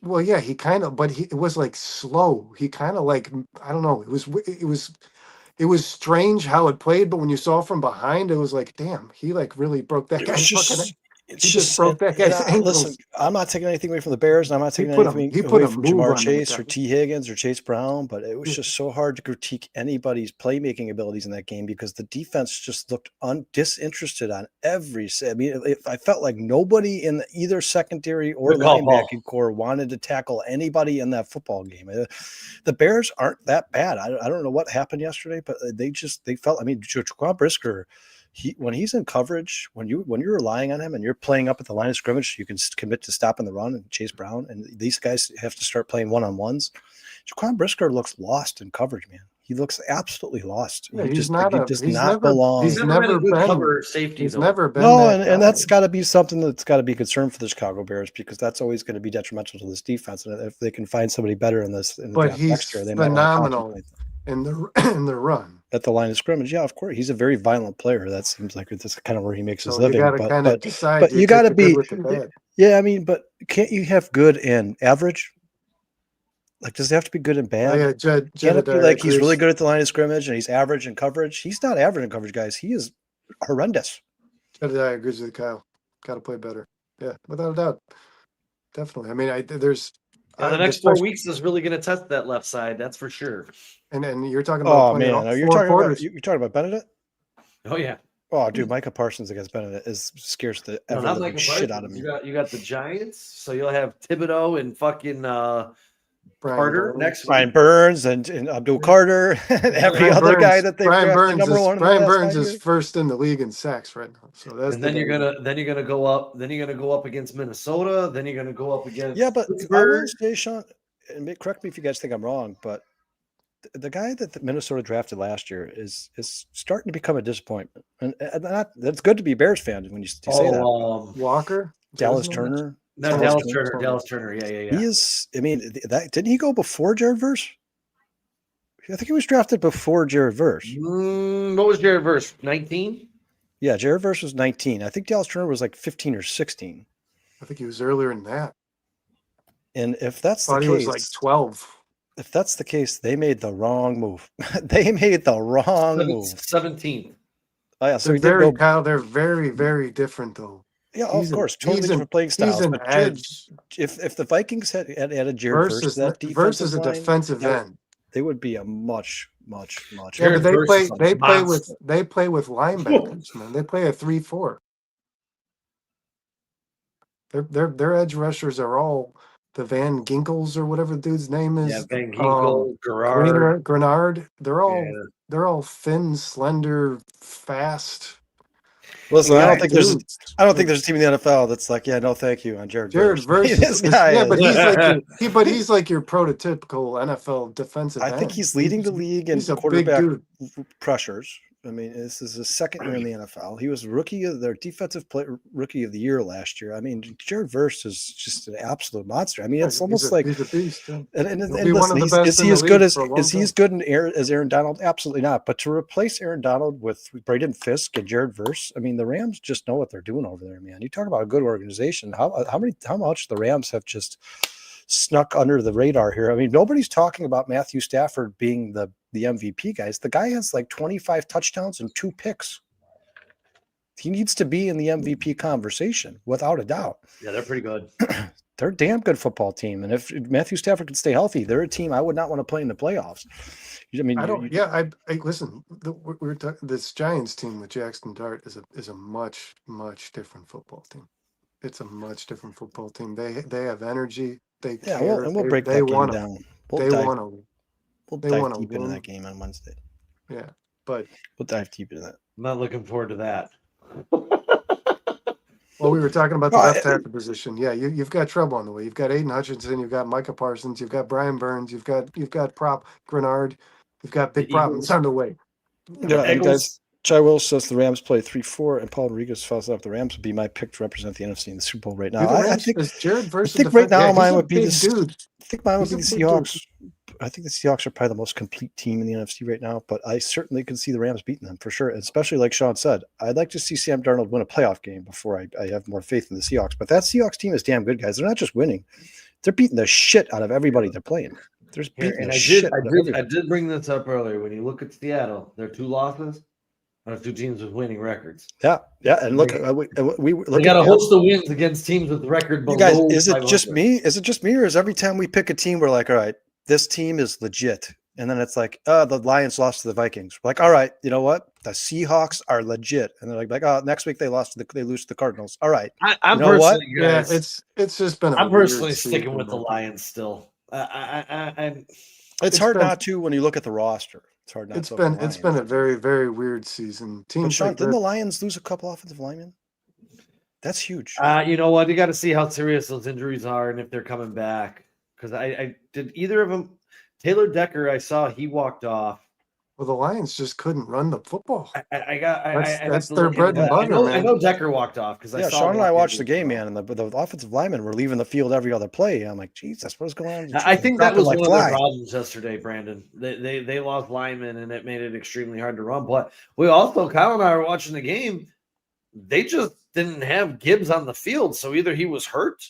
Well, yeah, he kind of, but it was like slow. He kind of like, I don't know. It was strange how it played, but when you saw from behind, it was like, damn, he like really broke that It guy's was fucking. just, it's he just just broke that guy's ankles. Listen, I'm not taking anything away from the Bears, and I'm not taking put anything he put away a from move Jamar on that Chase or guy. T. Higgins or Chase Brown, but it was Yeah. just so hard to critique anybody's playmaking abilities in that game because the defense just looked disinterested on every. I mean, I felt like nobody in either secondary or Good call, Paul. linebacking core wanted to tackle anybody in that football game. The Bears aren't that bad. I don't know what happened yesterday, but they felt. I mean, Jaquan Brisker. When he's in coverage, when you're relying on him and you're playing up at the line of scrimmage, you can commit to stopping the run and Chase Brown. And these guys have to start playing one-on-ones. Jaquan Brisker looks lost in coverage, man. He looks absolutely lost. Yeah, He he's does not belong. He's never been a good been. cover safety. He's though. never been. No, that and guy. that's got to be something that's got to be a concern for the Chicago Bears because that's always going to be detrimental to this defense. And if they can find somebody better in the But draft he's next year, they might want to phenomenal contemplate that. in the run. At the line of scrimmage. Yeah, of course. He's a very violent player. That seems like that's kind of where he makes his So living. you got to kind of decide. but do you take gotta the good be- with the bad. Yeah, I mean, but can't you have good and average? Like, does it have to be good and Oh, bad? yeah, Can't it be Jedediah like he's really agrees. good at the line of scrimmage and he's average in coverage? He's not average in coverage, guys. He is horrendous. Jedediah agrees with Kyle. Got to play better. Yeah, without a doubt. Definitely. I mean, The next 4 weeks is really going to test that left side. That's for sure. And you're talking about playing all you're 4 talking quarters. about you're talking about Benedict? Oh yeah. Oh, dude, Micah Parsons against Benedict scares the No, ever not living Micah shit out of Parsons. me. You got the Giants, so you'll have Thibodeau and fucking Carter Burns. next week. Brian Burns and Abdul Carter and every Brian other Burns, guy that they Brian drafted Burns number is, one. Brian Burns is first in the league in sacks right now. So that's And then you're gonna go up. Then you're gonna go up against Minnesota. Then you're gonna go up against but I Pittsburgh. will say, Sean, and correct me if you guys think I'm wrong, but the guy that Minnesota drafted last year is starting to become a disappointment. And that's good to be a Bears fan when you say that. Walker, Dallas Turner. No, Dallas Turner. Dallas Turner. Yeah. He is. I mean, didn't he go before Jared Verse? I think he was drafted before Jared Verse. What was Jared Verse? 19? Yeah, Jared Verse was 19. I think Dallas Turner was like 15 or 16. I think he was earlier than that. And if that's the case, he was like 12. If that's the case, they made the wrong move. They made the wrong move. 17. Oh yeah, so They're very, Kyle, they're very, very different though. Yeah, of course, totally different playing styles. He's an edge. If the Vikings had added Jared Verse to that defensive Versus a line, defensive end, they would be a much. Yeah, but they play with linebackers, man. They play a 3-4. Their edge rushers are all the Van Ginkels or whatever the dude's name is. Yeah, Van Ginkel, Grenard. They're all thin, slender, fast. Listen, I don't think there's a team in the NFL that's like, yeah, no, thank you on Jared Verse. This guy but he's like your prototypical NFL defensive end. I think he's leading the league in quarterback pressures. I mean, this is his second year in the NFL. He was their defensive rookie of the year last year. I mean, Jared Verse is just an absolute monster. I mean, it's almost like he's a beast. And listen, is he as good as Aaron Donald? Absolutely not. But to replace Aaron Donald with Braden Fisk and Jared Verse, I mean, the Rams just know what they're doing over there, man. You talk about a good organization. How much the Rams have just snuck under the radar here. I mean, nobody's talking about Matthew Stafford being the MVP, guys. The guy has like 25 touchdowns and 2 picks. He needs to be in the MVP conversation without a doubt. Yeah, they're pretty good. They're a damn good football team. And if Matthew Stafford can stay healthy, they're a team I would not want to play in the playoffs. I mean, I listen. We're talking this Giants team with Jackson Dart is a much different football team. It's a much different football team. They have energy. They care. And we'll break that game down. We'll dive deep into that game on Wednesday. Yeah, but we'll dive deep into that. I'm not looking forward to that. Well, we were talking about the left tackle position. Yeah, you've got trouble on the way. You've got Aiden Hutchinson. You've got Micah Parsons. You've got Brian Burns. You've got Prop Grenard. You've got big problems on the way. Yeah, guys. Chai Will says the Rams play 3-4, and Paul Rodriguez follows up. The Rams would be my pick to represent the NFC in the Super Bowl right now. I think right now mine would be the Seahawks. I think the Seahawks are probably the most complete team in the NFC right now, but I certainly can see the Rams beating them for sure. Especially like Sean said, I'd like to see Sam Darnold win a playoff game before I have more faith in the Seahawks. But that Seahawks team is damn good, guys. They're not just winning; they're beating the shit out of everybody they're playing. I did bring this up earlier. When you look at Seattle, their 2 losses. Or 2 teams with winning records. Yeah, and look, we got a host of wins against teams with record. You guys, is it just me? Is it just me, or is every time we pick a team, we're like, all right, this team is legit, and then it's like, the Lions lost to the Vikings. We're like, all right, you know what? The Seahawks are legit, and they're like, oh, next week they lose to the Cardinals. All right, I'm personally, guys, it's just been. I'm personally sticking with the Lions still. It's hard not to when you look at the roster. It's hard not. It's been a very, very weird season. But Sean, didn't the Lions lose a couple offensive linemen? That's huge. You know what? You got to see how serious those injuries are and if they're coming back. Because I did either of them. Taylor Decker, I saw he walked off. Well, the Lions just couldn't run the football. That's their bread and butter. I know Decker walked off because I saw. Sean and I watched the game, man, and the offensive linemen were leaving the field every other play. I'm like, Jesus, what's going on? I think that was one of their problems yesterday, Brandon. They lost linemen, and it made it extremely hard to run. But we also, Kyle and I were watching the game. They just didn't have Gibbs on the field, so either he was hurt.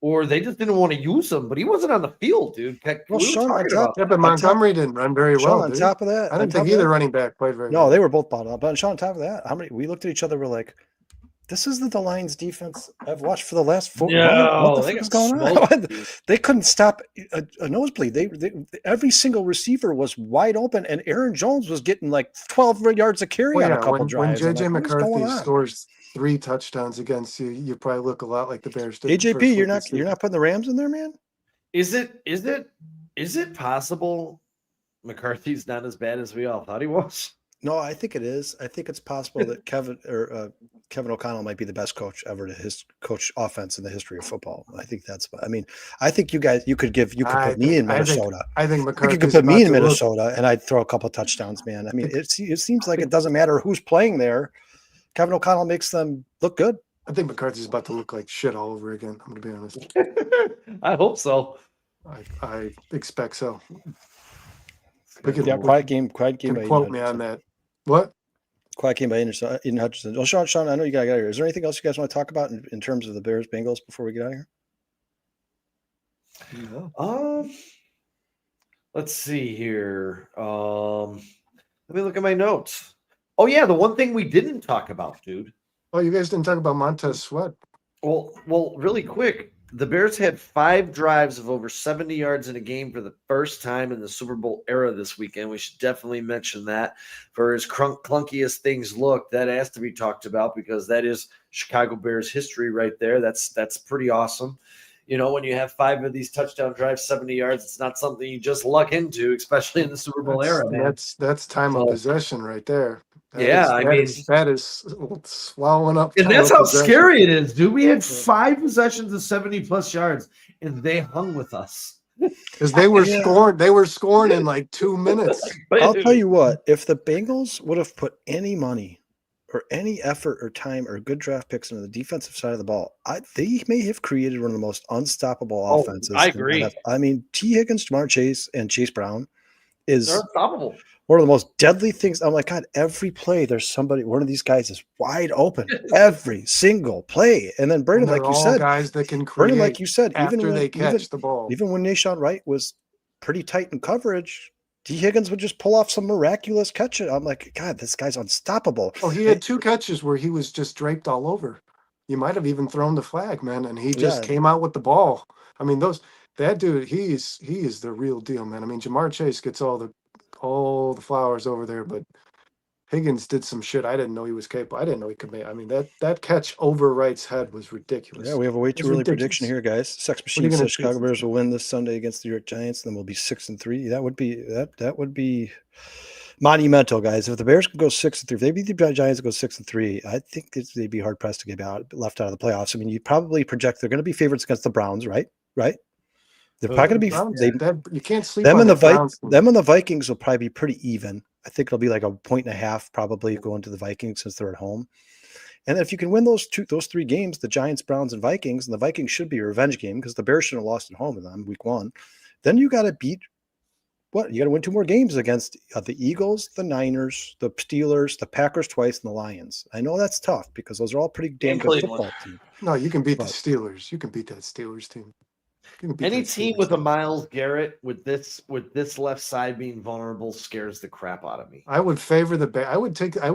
Or they just didn't want to use him, but he wasn't on the field, dude. Well, Sean, but Montgomery didn't run very well. On top of that, I didn't think either running back played very well. No, they were both bottom up. But Sean, on top of that, we looked at each other, we're like, This is the Lions defense I've watched for the last 4 No, months. What the they fuck is got going on? smoked, dude. They couldn't stop a nosebleed. They every single receiver was wide open, and Aaron Jones was getting like 12 yards of carry Well, on a yeah, couple when drives. I'm JJ like, what is going McCarthy on? scores 3 touchdowns against you, you probably look a lot like the Bears did. the AJP, first week you're of the not season. putting the Rams in there, man? Is it possible McCarthy's not as bad as we all thought he was? No, I think it is. I think it's possible that Kevin O'Connell might be the best coach ever to his coach offense in the history of football. I think that's. I mean, I think you could put me in Minnesota. I think You McCarthy's could put me in about to look- Minnesota, and I'd throw a couple touchdowns, man. I mean, it seems like it doesn't matter who's playing there. Kevin O'Connell makes them look good. I think McCarthy's about to look like shit all over again. I'm going to be honest. I hope so. I expect so. Yeah, quiet game. Can By quote Aiden me on Hutchinson. that. What? Quiet game by Aiden Hutchinson. Oh, Sean, I know you got to get out of here. Is there anything else you guys want to talk about in terms of the Bears Bengals before we get out of here? No. Let's see here. Let me look at my notes. Oh yeah, the one thing we didn't talk about, dude. Oh, you guys didn't talk about Montez Sweat. Well, really quick. The Bears had 5 drives of over 70 yards in a game for the first time in the Super Bowl era this weekend. We should definitely mention that. For as clunky as things look, that has to be talked about because that is Chicago Bears history right there. That's pretty awesome. You know, when you have 5 of these touchdown drives, 70 yards, it's not something you just luck into, especially in the Super Bowl era, man. That's time of So- possession right there. That is swallowing up. And time that's of how possession. scary it is, dude. We had 5 possessions of 70+ yards, and they hung with us. Because they were scoring. They were scoring in like 2 minutes. I'll tell you what, if the Bengals would have put any money or any effort or time or good draft picks into the defensive side of the ball, they may have created one of the most unstoppable offenses. I agree. I mean, T. Higgins, Jamar Chase, and Chase Brown is They're unstoppable. one of the most deadly things. I'm like, God, every play there's somebody, one of these guys is wide open every single play. And then Brandon, They're like you all said, guys that can create. Brandon, like you said, after they catch the ball. even when Nashawn Wright was pretty tight in coverage, T. Higgins would just pull off some miraculous catch. I'm like, God, this guy's unstoppable. Oh, he had 2 catches where he was just draped all over. You might have even thrown the flag, man, and he just came out with the ball. I mean, that dude, he is the real deal, man. I mean, Jamar Chase gets all the flowers over there, but Higgins did some shit I didn't know he was capable. I didn't know he could make. I mean, that catch over Wright's head was ridiculous. Yeah, we have a way too early prediction here, guys. Sex What are you Machine gonna says Chicago Bears will win this Sunday against the New York Giants, and then we'll be 6-3. That would be monumental, guys. If the Bears could go 6-3, if they beat the Giants and go 6-3, I think they'd be hard pressed to get left out of the playoffs. I mean, you probably project they're going to be favorites against the Browns, right? They're probably going to be. You can't sleep Them on and the the Vikings will probably be pretty even. I think it'll be like 1.5 probably going to the Vikings since they're at home. And if you can win those 3 games, the Giants, Browns, and Vikings, and the Vikings should be a revenge game because the Bears should have lost at home in them week 1. Then you got to beat what? You got to win 2 more games against the Eagles, the Niners, the Steelers, the Packers twice, and the Lions. I know that's tough because those are all pretty damn good football teams. No, you can beat the Steelers. You can beat that Steelers team. Any team with a Myles Garrett with this left side being vulnerable scares the crap out of me. I would favor the Bears. I would favor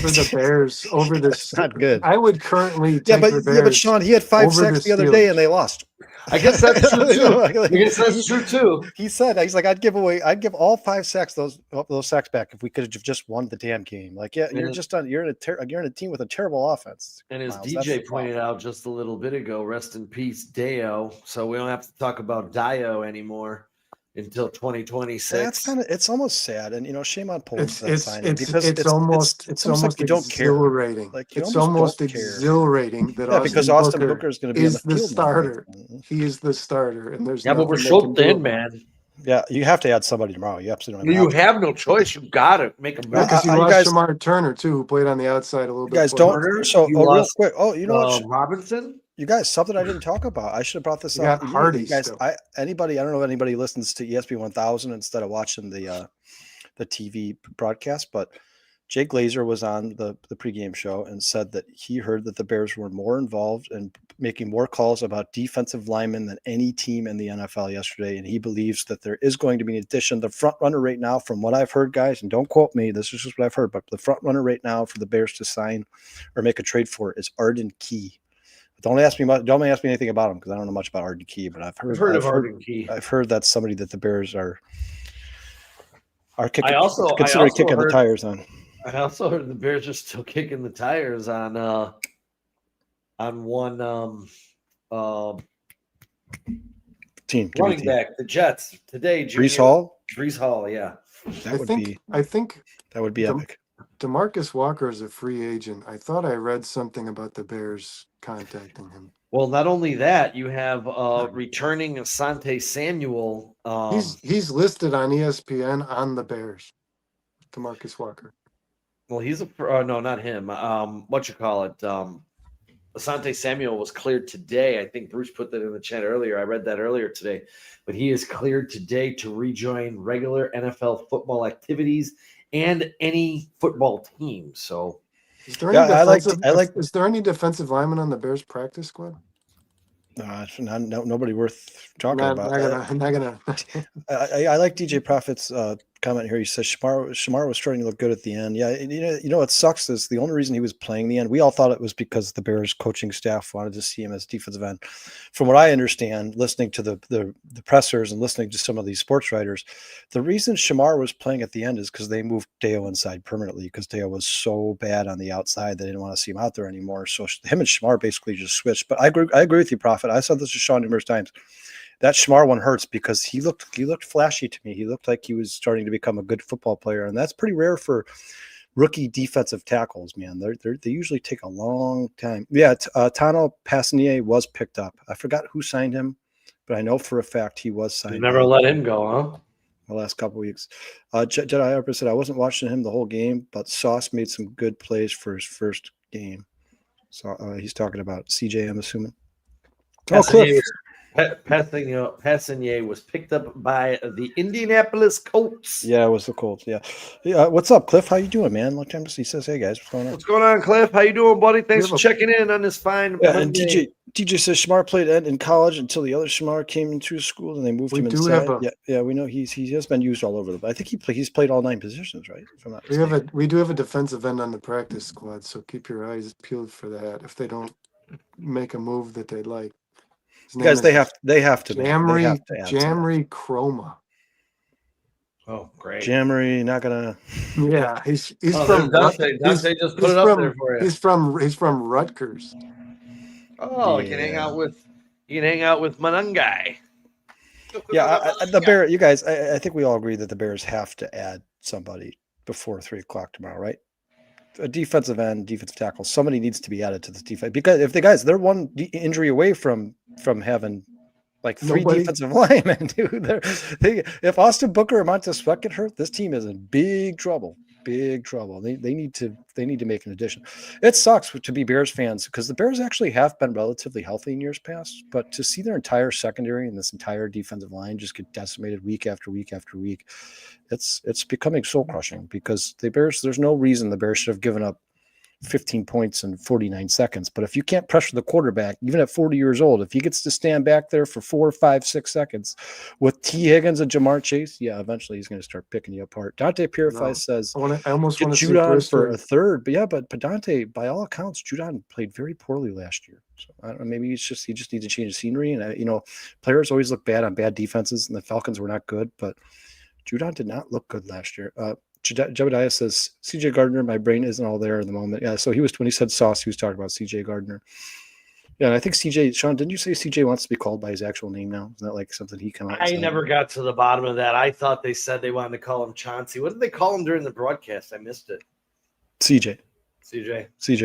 the Bears over this. That's not good. I would currently take the Bears. Yeah, but Sean, he had 5 sacks the other day and they lost. I guess that's true too. I guess that's true too. He said, he's like, I'd give all 5 sacks, those sacks back if we could have just won the damn game. Like, yeah, you're in a team with a terrible offense. And as Miles, DJ pointed out just a little bit ago, rest in peace, Deo. So we don't have to talk about Dio anymore until 2026. It's almost sad, and shame on Poles for that signing because it's almost like you don't care. Exhilarating. Like, you it's almost almost don't care. exhilarating that because Austin Booker is going to be is on the field starter. now. He is the starter, and there's but we're so thin, man. Yeah, you have to add somebody tomorrow. You absolutely don't have no choice. You got to make a move. Because you lost Shamar Turner too, who played on the outside a little bit. You guys don't. Real quick. Oh, you know what? Robinson. You guys, something I didn't talk about. I should have brought this up. Hardy. Guys, I don't know if anybody listens to ESPN 1000 instead of watching the TV broadcast, but Jake Glazer was on the pregame show and said that he heard that the Bears were more involved and making more calls about defensive linemen than any team in the NFL yesterday. And he believes that there is going to be an addition. The front runner right now, from what I've heard, guys, and don't quote me, this is just what I've heard, but the front runner right now for the Bears to sign or make a trade for is Arden Key. Don't ask me anything about him because I don't know much about Arden Key, but I've heard of Arden Key. I've heard that's somebody that the Bears are considering kicking the tires on. I also heard the Bears are still kicking the tires on one team running back, the Jets today. Brees Hall, yeah. I think that would be epic. DeMarcus Walker is a free agent. I thought I read something about the Bears contacting him. Well, not only that, you have returning Asante Samuel. He's listed on ESPN on the Bears. DeMarcus Walker. Well, he's no, not him. Asante Samuel was cleared today. I think Bruce put that in the chat earlier. I read that earlier today. But he is cleared today to rejoin regular NFL football activities and any football team. So, is there any is there any defensive lineman on the Bears practice squad? Nobody worth talking about. I'm not gonna. I like DJ Prophet's comment here. He says Shamar was starting to look good at the end. Yeah, you know what sucks is the only reason he was playing the end. We all thought it was because the Bears coaching staff wanted to see him as defensive end. From what I understand, listening to the pressers and listening to some of these sports writers, the reason Shamar was playing at the end is because they moved Deo inside permanently because Deo was so bad on the outside they didn't want to see him out there anymore. So him and Shamar basically just switched. But I agree with you, Prophet. I said this to Sean numerous times. That Shamar one hurts because he looked flashy to me. He looked like he was starting to become a good football player, and that's pretty rare for rookie defensive tackles. Man, they usually take a long time. Yeah, Tano Passanier was picked up. I forgot who signed him, but I know for a fact he was signed. You never let him go, huh? The last couple of weeks. Jedi Harper said I wasn't watching him the whole game, but Sauce made some good plays for his first game. So he's talking about CJ, I'm assuming. Passanier was picked up by the Indianapolis Colts. Yeah, it was the Colts. Yeah. What's up, Cliff? How you doing, man? Long time to see. He says, hey guys, what's going on? What's going on, Cliff? How you doing, buddy? Thanks for checking in on this fine. Yeah, and DJ says Shamar played in college until the other Shamar came into school and they moved him inside. Yeah, we know he has been used all over the. I think he's played all 9 positions, right? We do have a defensive end on the practice squad, so keep your eyes peeled for that. If they don't make a move that they like. Guys, they have to. Jamry Chroma. Oh, great. Jamry, not gonna. Yeah, he's from. Dante just put it up there for you. He's from Rutgers. Oh, you can hang out with Monangai. Yeah, the Bears. You guys, I think we all agree that the Bears have to add somebody before 3:00 tomorrow, right? A defensive end, defensive tackle. Somebody needs to be added to this defense because if they're one injury away from having like 3 defensive linemen, dude. If Austin Booker or Montez Sweat get hurt, this team is in big trouble. Big trouble. They need to make an addition. It sucks to be Bears fans because the Bears actually have been relatively healthy in years past, but to see their entire secondary and this entire defensive line just get decimated week after week after week, it's becoming soul crushing because the Bears. There's no reason the Bears should have given up 15 points in 49 seconds. But if you can't pressure the quarterback, even at 40 years old, if he gets to stand back there for 4, 5, 6 seconds with T. Higgins and Jamar Chase, yeah, eventually he's going to start picking you apart. Dante Purify says, I almost want to Judon for a third. But yeah, but Dante, by all accounts, Judon played very poorly last year. So I don't know, maybe he just needs to change the scenery. And, players always look bad on bad defenses, and the Falcons were not good, but Judon did not look good last year. Jebediah says, CJ Gardner, my brain isn't all there in the moment. Yeah, so when he said Sauce, he was talking about CJ Gardner. Yeah, and I think CJ, Sean, didn't you say CJ wants to be called by his actual name now? Isn't that like something he came out and said? I never got to the bottom of that. I thought they said they wanted to call him Chauncey. What did they call him during the broadcast? I missed it. CJ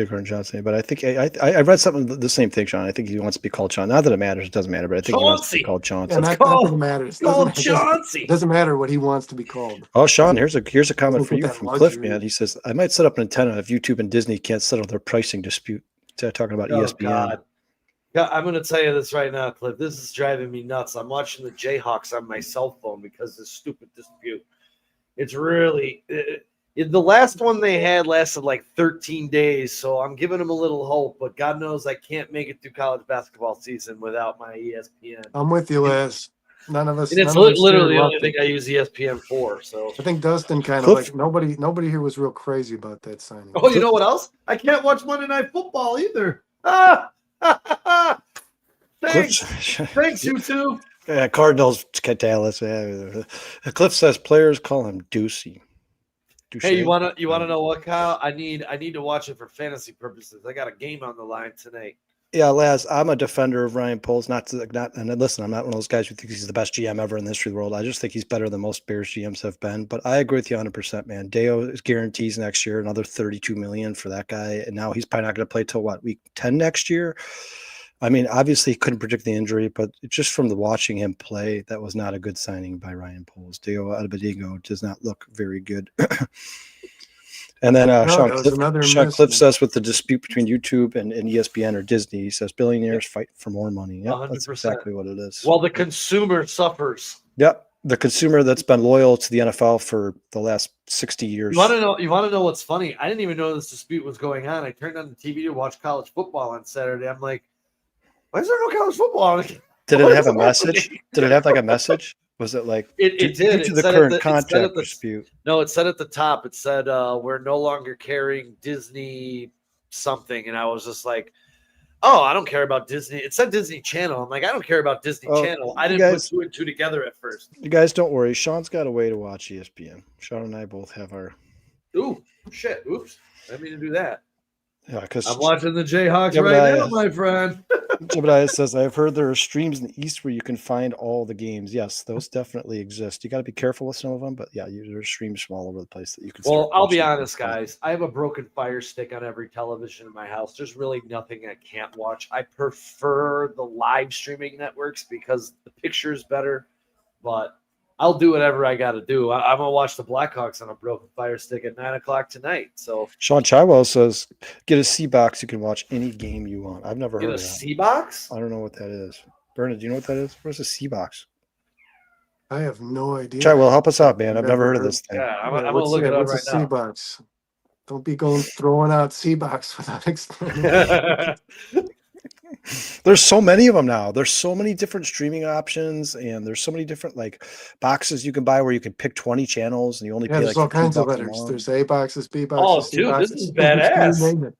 Gardner Johnson. But I think I read something the same thing, Sean. I think he wants to be called Chauncey. Not that it matters; it doesn't matter. But I think he wants to be called Chauncey. Yeah, that doesn't matter. It doesn't matter what he wants to be called. Oh, Sean, here's a comment for you from Cliff, man. He says, "I might set up an antenna if YouTube and Disney can't settle their pricing dispute." Talking about ESPN. God. Yeah, I'm going to tell you this right now, Cliff. This is driving me nuts. I'm watching the Jayhawks on my cell phone because of this stupid dispute. It's really The last one they had lasted like 13 days, so I'm giving them a little hope. But God knows I can't make it through college basketball season without my ESPN. I'm with you, Les. None of us. And it's None of us here literally the only loved thing it. I use ESPN for. So, I think Dustin kind of Cliff- like nobody here was real crazy about that signing. oh, you know what else? I can't watch Monday Night Football either. Ah, thanks, thanks, you two. Yeah, Cardinals, Dallas. Yeah. Cliff says players call him Deucey. Hey, you wanna know what, Kyle? I need to watch it for fantasy purposes. I got a game on the line tonight. Yeah, Laz, I'm a defender of Ryan Poles. And listen, I'm not one of those guys who thinks he's the best GM ever in the history of the world. I just think he's better than most Bears GMs have been. But I agree with you 100%, man. Deo guarantees next year another $32 million for that guy, and now he's probably not going to play till what, week 10 next year. I mean, obviously he couldn't predict the injury, but just from the watching him play, that was not a good signing by Ryan Poles. Deo Adebadigo does not look very good. And then Sean Cliff says with the dispute between YouTube and ESPN or Disney, he says billionaires fight for more money. Yep, 100%. that's exactly what it is. Well, the consumer suffers. Yep, the consumer that's been loyal to the NFL for the last 60 years. You want to know what's funny? I didn't even know this dispute was going on. I turned on the TV to watch college football on Saturday. I'm like, why is there no college football? Did it have a message? Did it have like a message? Was it like it did? Due to the current contract dispute. No, it said at the top. It said we're no longer carrying Disney something, and I was just like, oh, I don't care about Disney. It said Disney Channel. I'm like, I don't care about Disney Channel. I didn't put two and two together at first. You guys don't worry. Sean's got a way to watch ESPN. Sean and I both have our. Ooh, shit! Oops, I didn't mean to do that. Yeah, because I'm watching the Jayhawks right now, my friend. Jebediah says, I've heard there are streams in the East where you can find all the games. Yes, those definitely exist. You got to be careful with some of them, but yeah, there's streams from all over the place that you can. Well, I'll be honest, guys. I have a broken Fire Stick on every television in my house. There's really nothing I can't watch. I prefer the live streaming networks because the picture is better, but I'll do whatever I got to do. I'm going to watch the Blackhawks on a broken Fire Stick at 9:00 tonight. So Sean Chywell says, get a C box. You can watch any game you want. I've never heard of that. C box? I don't know what that is. Bernard, do you know what that is? What's a C box? I have no idea. Chywell, help us out, man. I've never heard of this thing. Yeah, I'm going to look it up right now. C-box? Don't be throwing out C-box without explaining. There's so many of them now. There's so many different streaming options, and there's so many different like boxes you can buy where you can pick 20 channels and you only pay like there's all kinds of letters. There's A boxes, B boxes. Oh, dude, this is badass.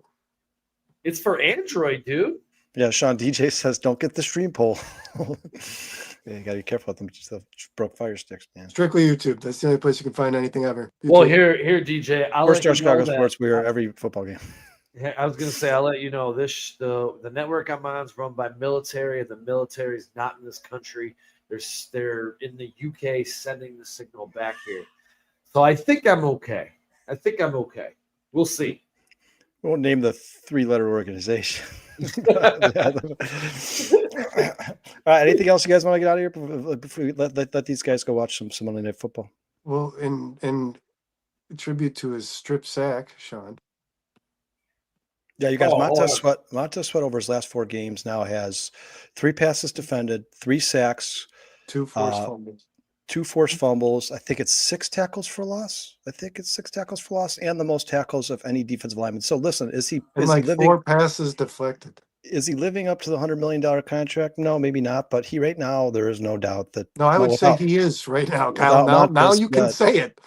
It's for Android, dude. Yeah, Sean DJ says, don't get the stream pole. Yeah, you gotta be careful with them. Just broke Fire Sticks, man. Strictly YouTube. That's the only place you can find anything ever. YouTube. Well, here, DJ. I'll First let Star you know Chicago Sports. We are every football game. Yeah, I was gonna say I'll let you know this. The network I'm on is run by military, and the military is not in this country. They're in the UK sending the signal back here. So I think I'm okay. We'll see. We won't name the 3-letter organization. All right. Anything else you guys want to get out of here before we let these guys go watch some Monday Night Football? Well, in tribute to his strip sack, Sean. Yeah, you guys. Montez Sweat over his last 4 games now has 3 passes defended, 3 sacks, 2 forced fumbles. 2 forced fumbles. I think it's 6 tackles for loss. And the most tackles of any defensive lineman. So listen, is he 4 passes deflected? Is he living up to the $100 million contract? No, maybe not. But right now, there is no doubt that. No, I would say he is right now, Kyle. Now you can say it.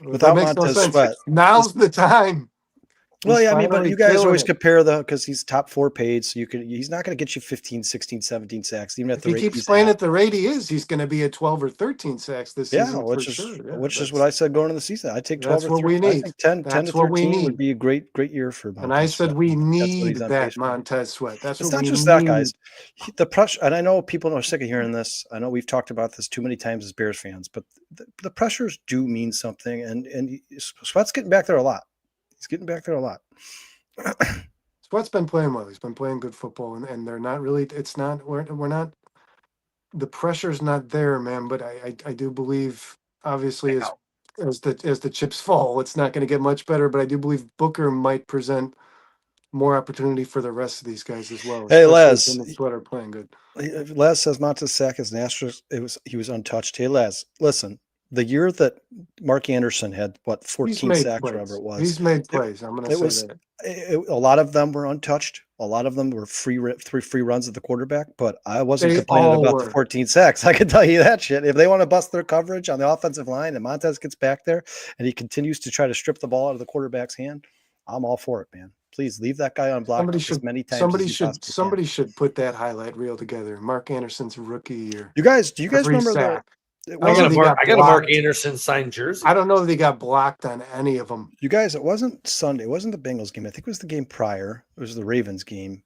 Without Montez Sweat, now's the time. Well, yeah, I mean, but you guys always compare because he's top 4 paid, so he's not going to get you 15, 16, 17 sacks, even at the rate. If he keeps playing at the rate he is, he's going to be at 12 or 13 sacks this season. Which is what I said going into the season. I take 12 or 13. That's what we need. I think 10 to 13 would be a great year for Montez. And I said we need that Montez Sweat. That's what we need. It's not just that, guys. The pressure, and I know people are sick of hearing this. I know we've talked about this too many times as Bears fans, but the pressures do mean something, and Sweat's getting back there a lot. He's getting back there a lot. Sweat's been playing well. He's been playing good football, and they're not really. It's not. We're not. The pressure's not there, man. But I do believe, obviously, as the chips fall, it's not going to get much better. But I do believe Booker might present more opportunity for the rest of these guys as well. Hey, Les, Sweat are playing good. Les says Montez sack is an asterisk. He was untouched. Hey, Les, listen. the year that Mark Anderson had what He's 14 made sacks, plays. whatever it was. He's made plays. I'm going to It say was that. a lot of them were untouched. A lot of them were free runs at the quarterback, but I wasn't They complaining all about the were. 14 sacks. I can tell you that shit. If they want to bust their coverage on the offensive line and Montez gets back there and he continues to try to strip the ball out of the quarterback's hand, I'm all for it, man. Please leave that guy unblocked as many times as you possibly can. Somebody should put that highlight reel together. Mark Anderson's rookie year. Do you guys Every remember sack. the? I got a Mark Anderson signed jersey. I don't know if he got blocked on any of them. You guys, it wasn't Sunday. It wasn't the Bengals game. I think it was the game prior. It was the Ravens game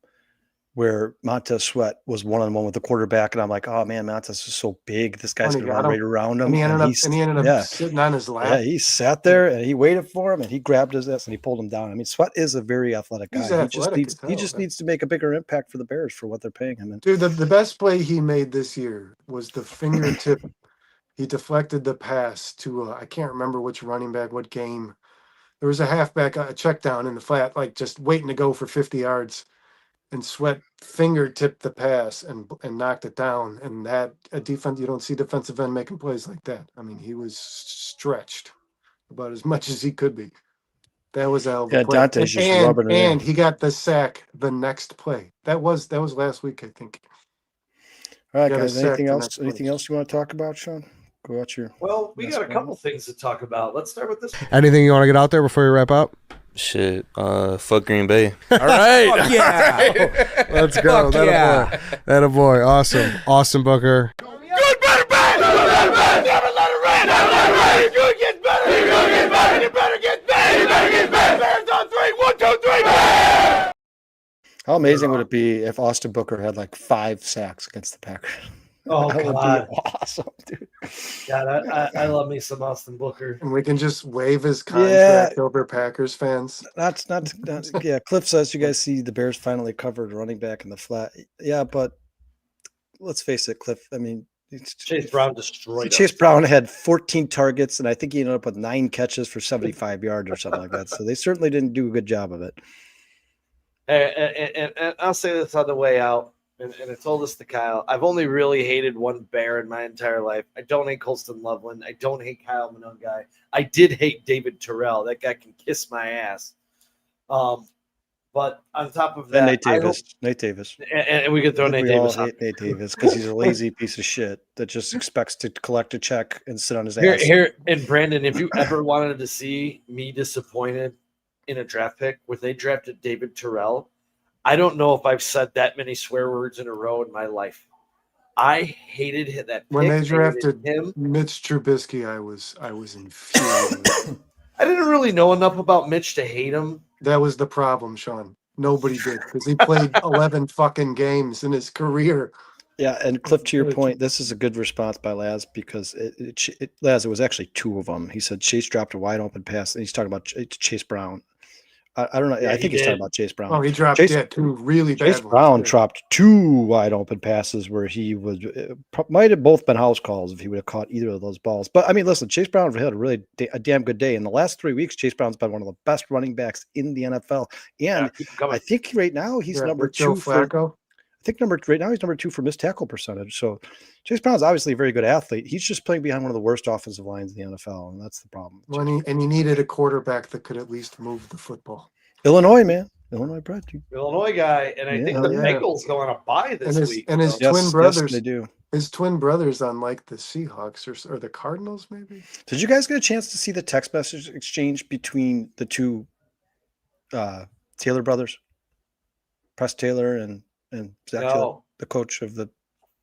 where Montez Sweat was one-on-one with the quarterback, and I'm like, oh man, Montez is so big. This guy's And gonna he run got right around him. And he ended up sitting on his Yeah, lap. he sat there and he waited for him and he grabbed his ass and he pulled him down. I mean, Sweat is a very athletic guy. He's He athletic just as needs hell, needs to make a bigger impact for the Bears for what they're paying him. And Dude, the best play he made this year was the fingertip. He deflected the pass to I can't remember which running back, what game. There was a halfback, a check down in the flat, like just waiting to go for 50 yards. And Sweat fingertipped the pass and knocked it down. And that a defense, you don't see defensive end making plays like that. I mean, he was stretched about as much as he could be. That was a hell of a play. Dante's just rubbing it in. And he got the sack the next play. That was last week, I think. all right, got a guys, sack anything the else? next Anything play. else you want to talk about, Sean? Go out your. Well, we Yes, got a ma'am. couple things to talk about. Let's start with this. Anything you want to get out there before we wrap up? Shit, fuck Green Bay. All right. Fuck yeah. Let's go. Fuck yeah. That a boy. Awesome. Austin Booker. How amazing would it be if Austin Booker had like 5 sacks against the Packers? Oh, That would God. be awesome, dude. God, I love me some Austin Booker. And we can just waive his contract over Packers fans. Not yeah. Cliff says you guys see the Bears finally covered running back in the flat. Yeah, but let's face it, Cliff. I mean, Chase Brown destroyed Chase us. Brown had 14 targets, and I think he ended up with 9 catches for 75 yards or something like that. So they certainly didn't do a good job of it. And I'll say this on the way out, and I told this to Kyle. I've only really hated one Bear in my entire life. I don't hate Colston Loveland. I don't hate Kyle Monangai. I did hate David Terrell. That guy can kiss my ass. But on top of that, And Nate Davis. and we could throw I think Nate we all Davis out. hate Nate Davis because he's a lazy piece of shit that just expects to collect a check and sit on his ass. Here, and Brandon, if you ever wanted to see me disappointed in a draft pick, when they drafted David Terrell, I don't know if I've said that many swear words in a row in my life. I hated that pick. When they I hated drafted him. Mitch Trubisky, I was infuriated. I didn't really know enough about Mitch to hate him. That was the problem, Sean. Nobody did because he played 11 fucking games in his career. Yeah, and Cliff, to your point, this is a good response by Laz because Laz, it was actually 2 of them. He said Chase dropped a wide open pass, and he's talking about Chase Brown. I don't know. Yeah, I he think he's talking did. about Chase Brown. Oh, he dropped 2 really bad Chase ones. Brown Yeah. dropped 2 wide open passes where he was might have both been house calls if he would have caught either of those balls. But I mean, listen, Chase Brown had a damn good day. In the last 3 weeks, Chase Brown's been one of the best running backs in the NFL, and Keep coming. I think right now he's number with Joe 2 for. Flacco. I think right now he's number 2 for missed tackle percentage. So Chase Brown's obviously a very good athlete. He's just playing behind one of the worst offensive lines in the NFL, and that's the problem. He needed a quarterback that could at least move the football. Illinois, man. Illinois bred. Illinois guy, and I think the Yeah. Bengals go on a bye this week. And his so- twin brothers, they do. his twin brothers on like the Seahawks or the Cardinals, maybe. Did you guys get a chance to see the text message exchange between the 2 Taylor brothers, Press Taylor and Zach Taylor, No. the coach of the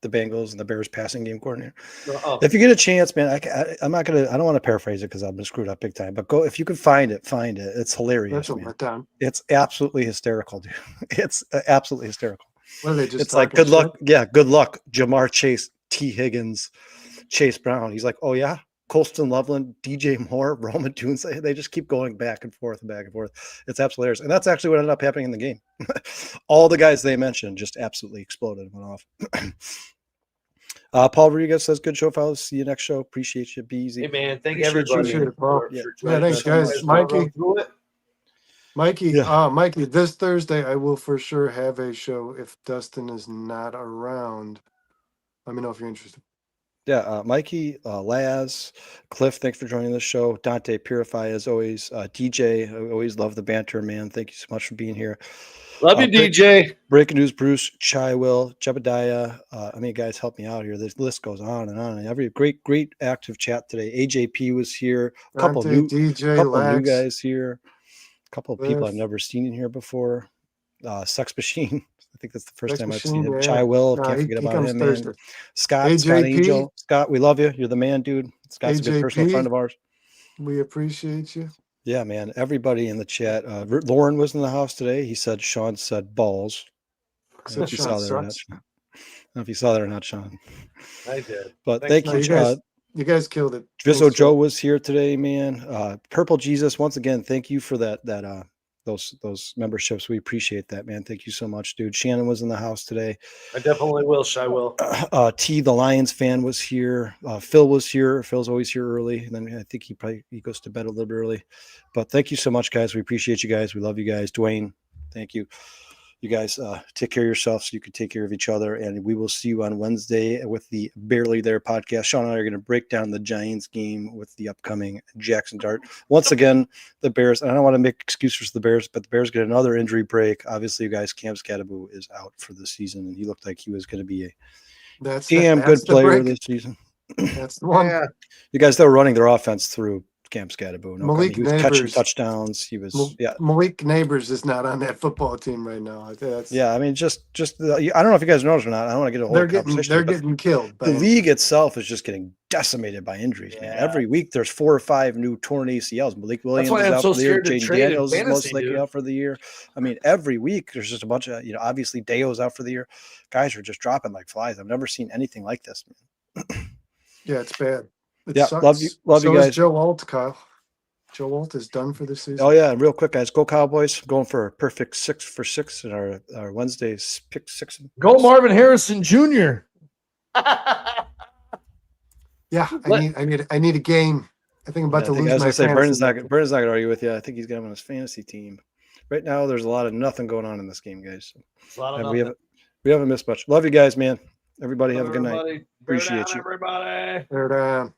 Bengals and the Bears passing game coordinator? Uh-oh. If you get a chance, man, I'm not gonna. I don't want to paraphrase it because I've been screwed up big time. But go if you can find it. It's hilarious. That's a Man. letdown. It's absolutely hysterical, dude. It's absolutely hysterical. What are they just? It's like talking good luck. shit? Yeah, good luck. Jamar Chase, T. Higgins, Chase Brown. He's like, oh yeah, Colston Loveland, DJ Moore, Roman Tunes. They just keep going back and forth and back and forth. It's absolutely hilarious. And that's actually what ended up happening in the game. All the guys they mentioned just absolutely exploded and went off. Paul Rodriguez says, good show, fellas. See you next show. Appreciate you. Be easy. Hey man, thank Appreciate everybody. you. Paul. for Yeah. joining thanks, us. guys. Guys, Mikey. run through it. Mikey, Mikey, this Thursday I will for sure have a show if Dustin is not around. Let me know if you're interested. Yeah, Mikey, Laz, Cliff, thanks for joining the show. Dante, Purify, as always. DJ, I always love the banter, man. Thank you so much for being here. Love you, DJ. Breaking news, Bruce, Chai Will, Jebediah. Guys, help me out here. This list goes on and on. And every great active chat today. AJP was here. A couple Dante, new DJ, new Lex, guys here. A couple of people I've Cliff. never seen in here before. Sex Machine. I think that's the first Sex time I've Machine, seen him. yeah. Chai Will, No, can't he forget about comes him, Thursday. man. Scott AJP. Angel. Scott, we love you. You're the man, dude. Scott's a good personal AJP. friend of ours. We appreciate you. Yeah, man. Everybody in the chat. Lauren was in the house today. He said Sean said balls. I don't know if you saw that or not. I don't know if you saw that or not, Sean. I did. But Thanks, thank No, you. you guys killed it. Viso Thanks, Joe was here today, man. Purple Jesus, once again, thank you for those memberships. We appreciate that, man. Thank you so much, dude. Shannon was in the house today. I definitely will. I will. T, the Lions fan, was here. Phil was here. Phil's always here early, and then I think he goes to bed a little bit early. But thank you so much, guys. We appreciate you guys. We love you guys. Dwayne, thank you. You guys take care of yourself so you can take care of each other. And we will see you on Wednesday with the Barely There podcast. Sean and I are going to break down the Giants game with the upcoming Jackson Dart. Once again, the Bears, and I don't want to make excuses for the Bears, but the Bears get another injury break. Obviously, you guys, Cam Scatterbo is out for the season, and he looked like he was going to be a damn good player this season. That's the one. Yeah. You guys, they were running their offense through Cam Scatterbo. Malik he was catching Neighbors. touchdowns. He was, Malik Neighbors is not on that football team right now. I mean, just I don't know if you guys noticed or not. I don't want to get a whole conversation. They're getting killed. The league itself is just getting decimated by injuries, man. Every week there's 4 or 5 new torn ACLs. Malik Williams is out for the year. Jaden Daniels is most likely out for the year. I mean, every week there's just a bunch of, obviously Deo's out for the year. Guys are just dropping like flies. I've never seen anything like this, man. Yeah, it's bad. It yeah, sucks. love you guys. Is Joe Alt, Kyle. Joe Alt is done for this season. Oh yeah, and real quick, guys, go Cowboys! Going for a perfect 6 for 6 in our Wednesday's pick 6. Go Marvin Harrison Jr. Yeah, I need a game. I think I'm about to lose my fantasy. Brennan's not going to argue with you. I think he's got him on his fantasy team. Right now, there's a lot of nothing going on in this game, guys. So, we haven't missed much. Love you guys, man. Everybody have a good night. Appreciate you. Everybody. They're down.